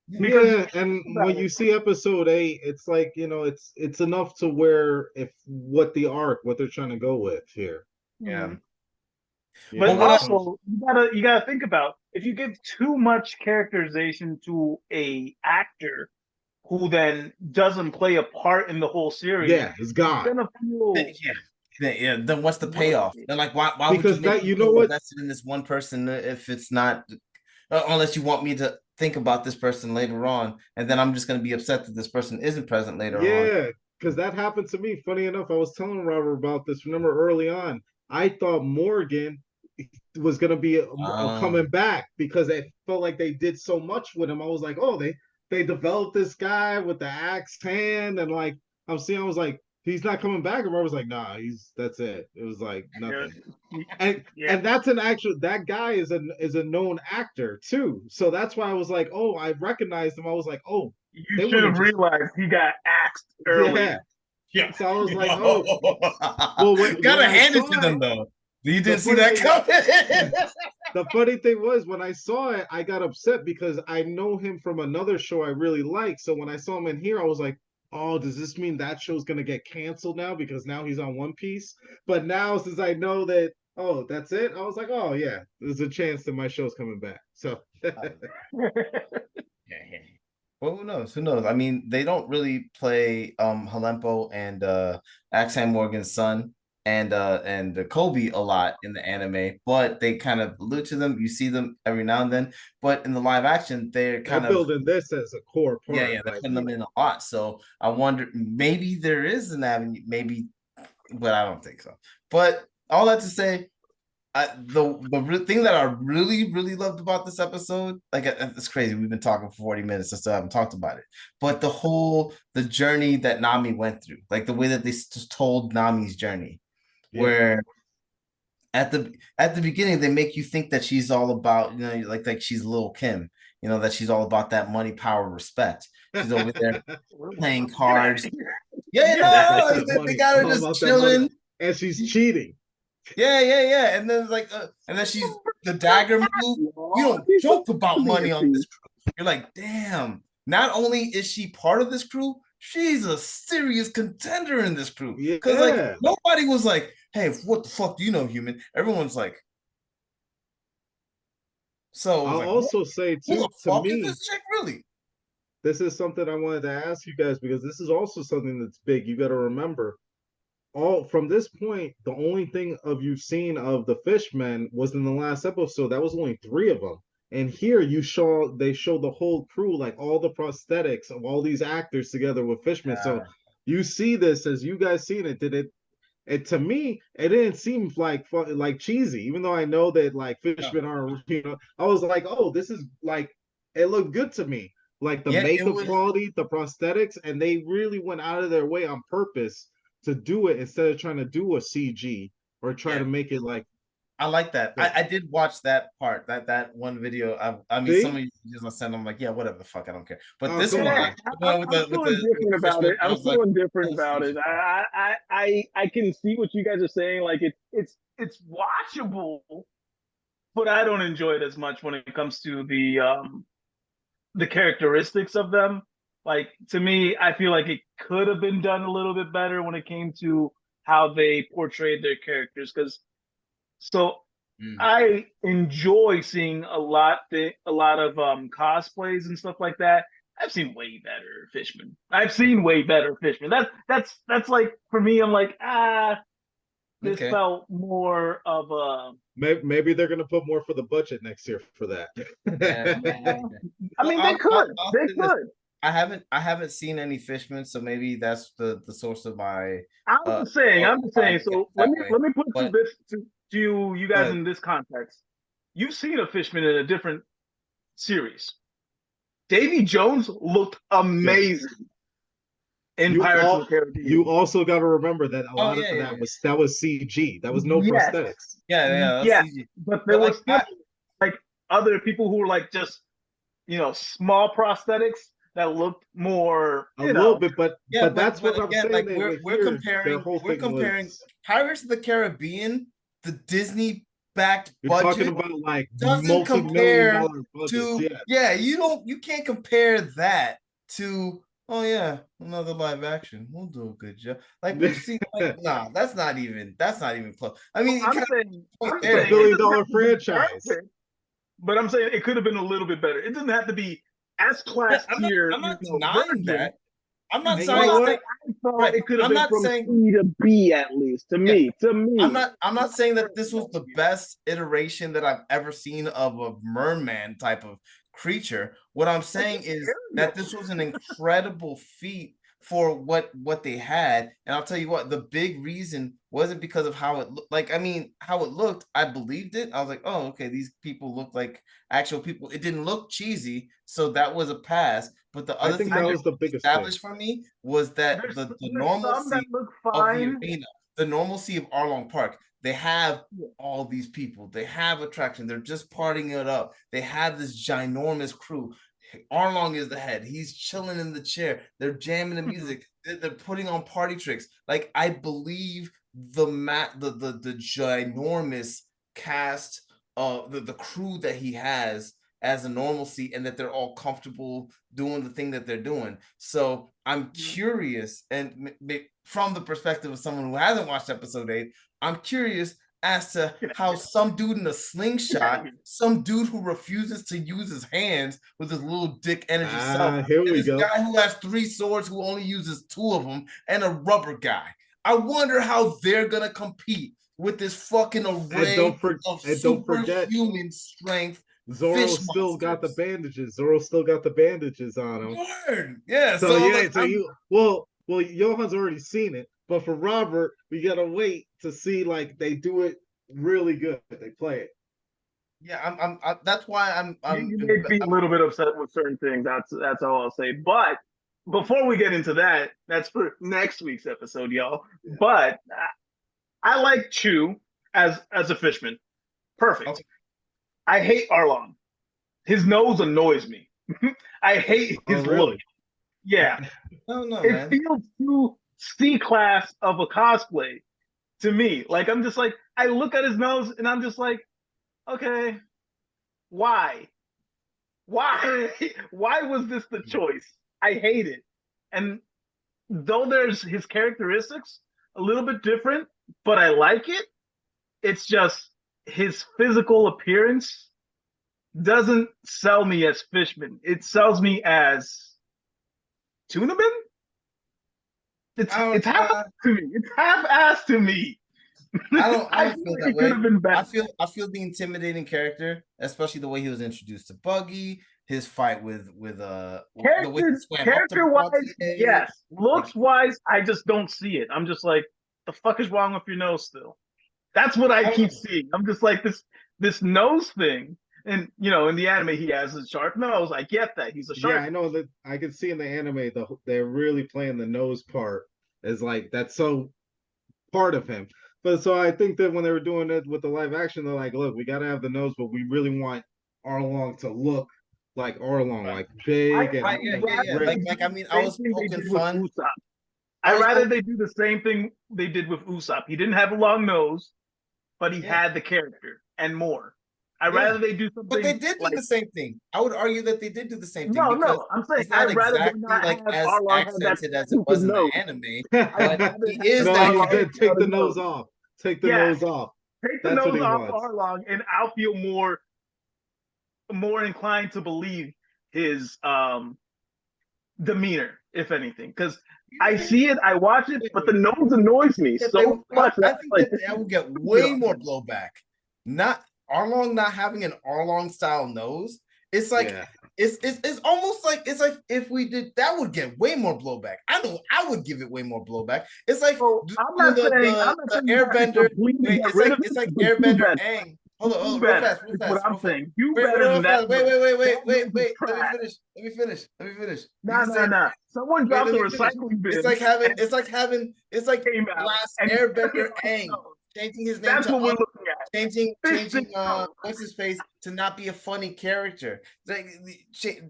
[SPEAKER 3] And when you see episode 8, it's like, it's enough to where what they're trying to go with here.
[SPEAKER 1] Yeah.
[SPEAKER 2] But also, you gotta think about, if you give too much characterization to a actor who then doesn't play a part in the whole series,
[SPEAKER 3] he's gone.
[SPEAKER 1] Yeah. Then what's the payoff? Then like, why
[SPEAKER 3] because
[SPEAKER 1] would you
[SPEAKER 3] that, you know what,
[SPEAKER 1] invested in this one person if it's not unless you want me to think about this person later on, and then I'm just going to be upset that this person isn't present later on.
[SPEAKER 3] Yeah, because that happened to me. Funny enough, I was telling Robert about this. Remember early on, I thought Morgan was gonna be coming back because it felt like they did so much with him. I was like, oh, they developed this guy with the axe hand, and like I was like, he's not coming back. And I was like, nah, that's it. It was like nothing. And that's an actual that guy is a known actor too. So that's why I was like, oh, I recognized him. I was like, oh,
[SPEAKER 2] you should have realized he got axed early.
[SPEAKER 3] Yeah. So I was like, oh, well,
[SPEAKER 1] gotta hand it to them though. You didn't see that coming.
[SPEAKER 3] The funny thing was when I saw it, I got upset because I know him from another show I really like. So when I saw him in here, I was like, oh, does this mean that show's gonna get canceled now because now he's on One Piece? But now since I know that, oh, that's it, I was like, oh yeah, there's a chance that my show's coming back. So
[SPEAKER 1] Well, who knows? Who knows? I mean, they don't really play Halempo and Axan Morgan's son and Kobe a lot in the anime, but they kind of allude to them. You see them every now and then, but in the live action, they're kind of
[SPEAKER 3] building this as a core part.
[SPEAKER 1] Yeah, they're putting them in a lot. So I wonder, maybe there is an avenue, maybe, but I don't think so. But all that to say, the thing that I really loved about this episode, like it's crazy. We've been talking for 40 minutes and still haven't talked about it. But the journey that Nami went through, like the way that they just told Nami's journey. Where at the beginning they make you think that she's all about, like she's Lil Kim, that she's all about that money, power, respect. She's over there playing cards. They got her just chilling,
[SPEAKER 3] and she's cheating.
[SPEAKER 1] Yeah. And then and then she's the dagger move. You don't joke about money on this crew. You're like, damn. Not only is she part of this crew, she's a serious contender in this crew. Because like nobody was like, hey, what the fuck do you know, human? Everyone's like. So
[SPEAKER 3] I'll also say too, to me,
[SPEAKER 1] this chick really?
[SPEAKER 3] This is something I wanted to ask you guys because this is also something that's big. You got to remember, from this point, the only thing you've seen of the Fishmen was in the last episode. That was only 3 of them. And here they show the whole crew, like all the prosthetics of all these actors together with Fishmen. So you see this as you guys seen it. To me, it didn't seem like cheesy, even though I know that like Fishmen are, I was like, oh, this is like, it looked good to me. Like the makeup quality, the prosthetics, and they really went out of their way on purpose to do it instead of trying to do a CG or try to make it like.
[SPEAKER 1] I like that. I did watch that part, that one video. I mean, some of you just send them like, yeah, whatever the fuck, I don't care. But this one,
[SPEAKER 2] I'm feeling different about it. I'm feeling different about it. I can see what you guys are saying. Like it's watchable, but I don't enjoy it as much when it comes to the characteristics of them. Like to me, I feel like it could have been done a little bit better when it came to how they portrayed their characters. I enjoy seeing a lot of cosplays and stuff like that. I've seen way better Fishmen. That's like, for me, I'm like, this felt more of a.
[SPEAKER 3] Maybe they're gonna put more for the budget next year for that.
[SPEAKER 2] I mean, they could.
[SPEAKER 1] I haven't seen any Fishmen, so maybe that's the source of my.
[SPEAKER 2] I'm just saying. So let me put you guys in this context. You've seen a Fishman in a different series. Davy Jones looked amazing in Pirates of the Caribbean.
[SPEAKER 3] You also got to remember that a lot of that was CG. That was no prosthetics.
[SPEAKER 1] Yeah. CG.
[SPEAKER 2] But there were still like other people who were like just small prosthetics that looked more
[SPEAKER 3] a little bit, but that's what I'm saying.
[SPEAKER 1] Like we're comparing Pirates of the Caribbean, the Disney-backed budget.
[SPEAKER 3] You're talking about like
[SPEAKER 1] doesn't compare to you can't compare that to another live action. We'll do a good job. Like we've seen, that's not even close. I mean,
[SPEAKER 3] $1 billion franchise.
[SPEAKER 2] But I'm saying it could have been a little bit better. It doesn't have to be S-class tier.
[SPEAKER 1] I'm not denying that. I'm not
[SPEAKER 3] And
[SPEAKER 1] saying
[SPEAKER 3] you know what?
[SPEAKER 2] I thought
[SPEAKER 1] right.
[SPEAKER 2] it could have
[SPEAKER 1] I'm
[SPEAKER 2] been
[SPEAKER 1] not
[SPEAKER 2] from
[SPEAKER 1] saying
[SPEAKER 2] C to B at least. To
[SPEAKER 1] yeah.
[SPEAKER 2] me, to me.
[SPEAKER 1] I'm not saying that this was the best iteration that I've ever seen of a merman type of creature. What I'm saying is that this was an incredible feat for what they had. And I'll tell you what, the big reason wasn't because of how it looked. Like, I mean, how it looked, I believed it. I was like, oh, okay, these people look like actual people. It didn't look cheesy, so that was a pass. But the
[SPEAKER 3] I
[SPEAKER 1] other
[SPEAKER 3] think
[SPEAKER 1] thing
[SPEAKER 3] that
[SPEAKER 1] that
[SPEAKER 3] was the biggest thing.
[SPEAKER 1] established for me was that
[SPEAKER 2] There's,
[SPEAKER 1] the
[SPEAKER 2] there's some that
[SPEAKER 1] normalcy
[SPEAKER 2] look
[SPEAKER 1] of the
[SPEAKER 2] fine.
[SPEAKER 1] arena, the normalcy of Arlong Park. They have all these people. They have attraction. They're just partying it up. They have this ginormous crew. Arlong is the head. He's chilling in the chair. They're jamming the music. They're putting on party tricks. Like, I believe the ginormous cast, the crew that he has as a normalcy, and that they're all comfortable doing the thing that they're doing. So I'm curious, and from the perspective of someone who hasn't watched episode 8, I'm curious as to how some dude in a slingshot, some dude who refuses to use his hands with his little dick energy self,
[SPEAKER 3] Here
[SPEAKER 1] and
[SPEAKER 3] we
[SPEAKER 1] this
[SPEAKER 3] go.
[SPEAKER 1] guy who has 3 swords who only uses 2 of them, and a rubber guy. I wonder how they're gonna compete with this fucking array of superhuman strength.
[SPEAKER 3] Zoro
[SPEAKER 1] fish
[SPEAKER 3] still got the
[SPEAKER 1] monsters.
[SPEAKER 3] bandages. Zoro still got the bandages on him.
[SPEAKER 1] Word. Yeah.
[SPEAKER 3] So yeah,
[SPEAKER 1] like,
[SPEAKER 3] so you well, Johan's already seen it, but for Robert, we gotta wait to see like they do it really good. They play it.
[SPEAKER 1] Yeah, that's why I'm
[SPEAKER 2] You made me a little bit upset with certain things. That's all I'll say. But before we get into that, that's for next week's episode, y'all. Yeah. But I like Chu as a fishman. Perfect. Okay. I hate Arlong. His nose annoys me. I hate his look. Yeah.
[SPEAKER 1] No,
[SPEAKER 2] it
[SPEAKER 1] man.
[SPEAKER 2] feels too C-class of a cosplay to me. Like, I'm just like, I look at his nose and I'm just like, okay, why? Why was this the choice? I hate it. And though there's his characteristics a little bit different, but I like it, it's just his physical appearance doesn't sell me as Fishman. It sells me as Tunaman. It's half-assed to me. It's half-assed to me.
[SPEAKER 1] I don't feel that way.
[SPEAKER 2] Could have been better.
[SPEAKER 1] I feel the intimidating character, especially the way he was introduced to Buggy, his fight with the way he swam
[SPEAKER 2] character wise, yes. Looks wise, I just don't see it. I'm just like, the fuck is wrong with your nose still? That's what I keep seeing. I'm just like this nose thing. And you know, in the anime, he has a sharp nose. I get that he's a shark.
[SPEAKER 3] Yeah, I know that. I can see in the anime they're really playing the nose part as like that's so part of him. But so I think that when they were doing it with the live action, they're like, look, we got to have the nose, but we really want Arlong to look like Arlong, like big and
[SPEAKER 1] Like I mean, I was poking fun.
[SPEAKER 2] I'd rather they do the same thing they did with Usopp. He didn't have a long nose, but he had the character and more. I'd rather they do something.
[SPEAKER 1] But they did do the same thing. I would argue that they did do the same thing.
[SPEAKER 2] No, I'm saying I'd rather
[SPEAKER 1] exactly
[SPEAKER 2] not
[SPEAKER 1] like
[SPEAKER 2] have
[SPEAKER 1] as
[SPEAKER 2] Arlong
[SPEAKER 1] accented as it was in the anime. But he is
[SPEAKER 3] take the nose off. Take the nose off.
[SPEAKER 2] Take the nose off Arlong, and I'll feel more inclined to believe his demeanor, if anything, because I see it, I watch it, but the nose annoys me so much.
[SPEAKER 1] I think that will get way more blowback. Not Arlong not having an Arlong style nose. It's like it's almost like if we did that would get way more blowback. I know I would give it way more blowback. It's like
[SPEAKER 2] I'm not saying
[SPEAKER 1] Airbender. It's like Airbender Aang. Hold on, real fast.
[SPEAKER 2] What I'm saying.
[SPEAKER 1] Wait. Let me finish.
[SPEAKER 2] Nah. Someone dropped the recycling bin.
[SPEAKER 1] It's like last Airbender Aang. Changing his name.
[SPEAKER 2] That's what we're looking at.
[SPEAKER 1] Changing what's his face to not be a funny character. Like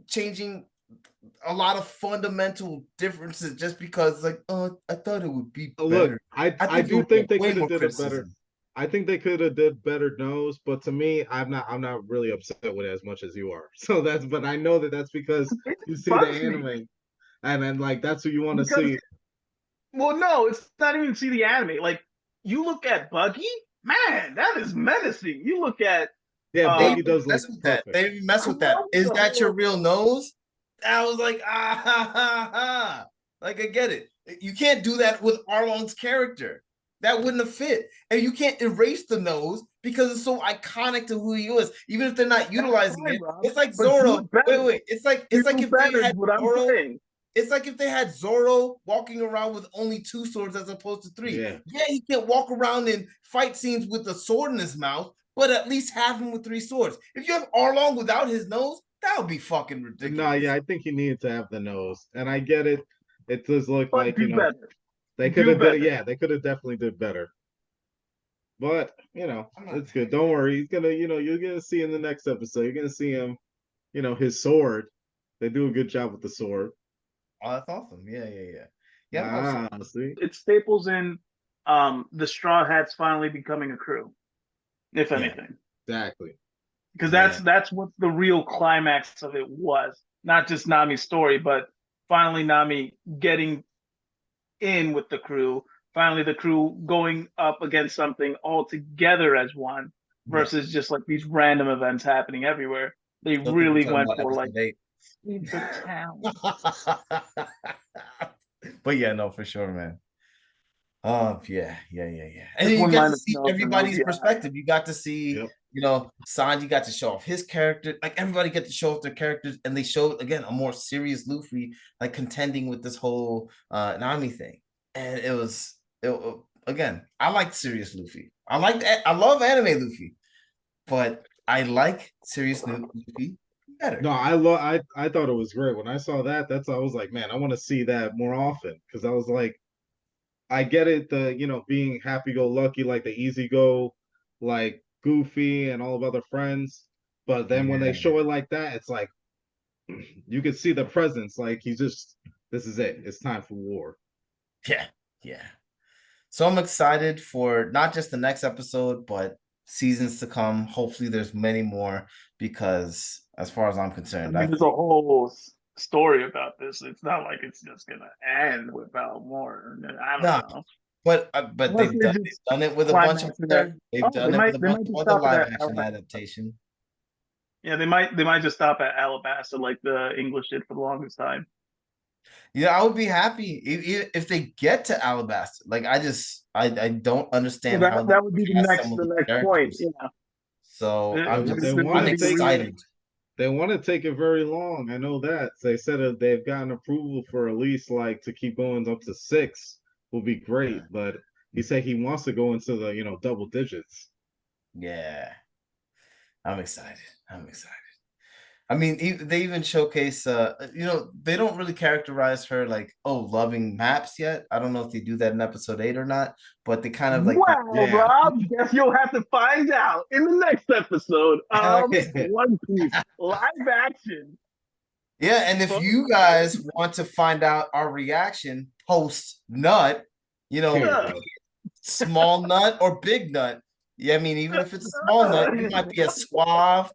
[SPEAKER 1] changing a lot of fundamental differences just because I thought it would be better.
[SPEAKER 3] Look, I do think they could have did it better. I think they could have did better nose, but to me, I'm not really upset with it as much as you are. So but I know that's because you see the anime, and then like that's what you want to see.
[SPEAKER 2] Well, no, it's not even see the anime. Like you look at Buggy, man, that is menacing. You look at
[SPEAKER 3] Buggy does
[SPEAKER 1] mess with that. They even mess with that. Is that your real nose? I was like, ah ha ha ha. Like, I get it. You can't do that with Arlong's character. That wouldn't have fit. And you can't erase the nose because it's so iconic to who he was. Even if they're not utilizing
[SPEAKER 2] fine,
[SPEAKER 1] it,
[SPEAKER 2] Rob,
[SPEAKER 1] it's like
[SPEAKER 2] but
[SPEAKER 1] Zorro.
[SPEAKER 2] do better.
[SPEAKER 1] Wait. It's like
[SPEAKER 2] Do
[SPEAKER 1] if
[SPEAKER 2] better
[SPEAKER 1] they
[SPEAKER 2] is
[SPEAKER 1] had
[SPEAKER 2] what I'm
[SPEAKER 1] Zorro.
[SPEAKER 2] saying.
[SPEAKER 1] It's like if they had Zorro walking around with only 2 swords as opposed to 3.
[SPEAKER 3] Yeah.
[SPEAKER 1] Yeah, he can't walk around in fight scenes with a sword in his mouth, but at least have him with 3 swords. If you have Arlong without his nose, that would be fucking ridiculous.
[SPEAKER 3] No, yeah, I think he needed to have the nose, and I get it. It does look
[SPEAKER 2] But
[SPEAKER 3] like
[SPEAKER 2] do better.
[SPEAKER 3] they
[SPEAKER 2] Do
[SPEAKER 3] could have,
[SPEAKER 2] better.
[SPEAKER 3] yeah, they could have definitely did better. But it's good. Don't worry. He's gonna, you're gonna see in the next episode. You're gonna see him, his sword. They do a good job with the sword.
[SPEAKER 1] Oh, that's awesome. Yeah.
[SPEAKER 3] See,
[SPEAKER 2] It staples in the Straw Hats finally becoming a crew, if anything.
[SPEAKER 3] exactly.
[SPEAKER 2] Because that's what the real climax of it was. Not just Nami's story, but finally Nami getting in with the crew. Finally, the crew going up against something all together as one, versus just like these random events happening everywhere. They
[SPEAKER 1] Still think
[SPEAKER 2] really
[SPEAKER 1] we're talking
[SPEAKER 2] went
[SPEAKER 1] about
[SPEAKER 2] for like
[SPEAKER 1] episode 8.
[SPEAKER 2] save the town.
[SPEAKER 1] But yeah, no, for sure, man. Yeah. And
[SPEAKER 2] Just
[SPEAKER 1] then you
[SPEAKER 2] one
[SPEAKER 1] get
[SPEAKER 2] line
[SPEAKER 1] to
[SPEAKER 2] of
[SPEAKER 1] see
[SPEAKER 2] snow for
[SPEAKER 1] everybody's
[SPEAKER 2] no
[SPEAKER 1] perspective. You got to see, Sanji got to show off his character. Like, everybody get to show off their characters, and they showed again a more serious Luffy, like contending with this whole Nami thing. And it was again, I like serious Luffy. I love anime Luffy, but I like serious Luffy better.
[SPEAKER 3] No, I thought it was great when I saw that. I was like, man, I want to see that more often, because I was like, I get it, the being happy-go-lucky, like the easy go, like Goofy and all of other friends, but then when they show it like that, it's like you could see the presence. Like, this is it. It's time for war.
[SPEAKER 1] Yeah. So I'm excited for not just the next episode, but seasons to come. Hopefully there's many more, because as far as I'm concerned,
[SPEAKER 2] There's a whole story about this. It's not like it's just gonna end without more. I don't know.
[SPEAKER 1] But
[SPEAKER 2] Unless
[SPEAKER 1] they've
[SPEAKER 2] they
[SPEAKER 1] done it with a bunch of
[SPEAKER 2] climax it
[SPEAKER 1] done
[SPEAKER 2] at-
[SPEAKER 1] it with a
[SPEAKER 2] they
[SPEAKER 1] bunch
[SPEAKER 2] might
[SPEAKER 1] of
[SPEAKER 2] just
[SPEAKER 1] other
[SPEAKER 2] stop it
[SPEAKER 1] live
[SPEAKER 2] at
[SPEAKER 1] action
[SPEAKER 2] Alabasta.
[SPEAKER 1] adaptation.
[SPEAKER 2] Yeah, they might just stop at Alabasta like the English did for the longest time.
[SPEAKER 1] Yeah, I would be happy if they get to Alabasta. Like, I don't understand how
[SPEAKER 2] That would be the
[SPEAKER 1] cast
[SPEAKER 2] next
[SPEAKER 1] some of
[SPEAKER 2] the
[SPEAKER 1] these
[SPEAKER 2] next point.
[SPEAKER 1] characters.
[SPEAKER 2] Yeah.
[SPEAKER 1] So
[SPEAKER 3] I'm
[SPEAKER 1] excited.
[SPEAKER 3] They want to take it very long. I know that. They said that they've gotten approval for at least like to keep going up to 6 will be great, but he said he wants to go into the double digits.
[SPEAKER 1] Yeah, I'm excited. I mean, they even showcase, they don't really characterize her like, loving maps yet. I don't know if they do that in episode 8 or not, but they kind of like,
[SPEAKER 2] Rob, guess you'll have to find out in the next episode of One Piece live action.
[SPEAKER 1] Yeah, and if you guys want to find out our reaction post nut, small nut or big nut. Yeah, I mean, even if it's a small nut, you might be as suave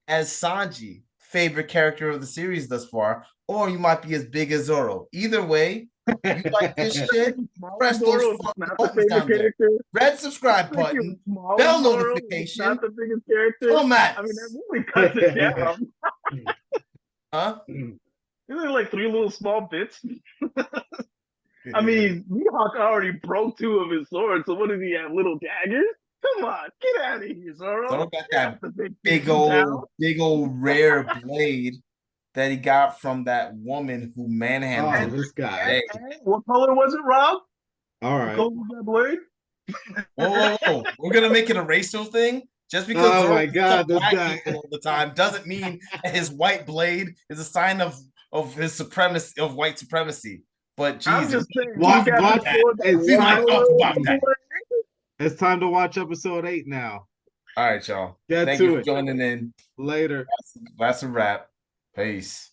[SPEAKER 1] as Sanji, favorite character of the series thus far, or you might be as big as Zoro. Either way, you like this shit, press those buttons down there. Red subscribe button, bell notification.
[SPEAKER 2] Not the biggest character.
[SPEAKER 1] Comments.
[SPEAKER 2] I mean, that really cuts it down.
[SPEAKER 1] Huh?
[SPEAKER 2] Isn't there like 3 little small bits? I mean, Mihawk already broke 2 of his swords, so what does he have? Little daggers? Come on, get out of here, Zoro.
[SPEAKER 1] Zoro got that big old rare blade that he got from that woman who manhandled
[SPEAKER 3] this guy.
[SPEAKER 2] What color was it, Rob?
[SPEAKER 3] All right.
[SPEAKER 2] What color was that blade?
[SPEAKER 1] Whoa. We're gonna make it a racial thing. Just because
[SPEAKER 3] oh my god, this guy
[SPEAKER 1] all the time doesn't mean that his white blade is a sign of his supremacy, of white supremacy. But Jesus,
[SPEAKER 2] I'm just saying,
[SPEAKER 3] watch
[SPEAKER 1] about that.
[SPEAKER 3] It's time to watch episode 8 now.
[SPEAKER 1] All right, y'all.
[SPEAKER 3] Get
[SPEAKER 1] Thank
[SPEAKER 3] to
[SPEAKER 1] you for
[SPEAKER 3] it.
[SPEAKER 1] joining in.
[SPEAKER 3] Later.
[SPEAKER 1] That's a wrap. Peace.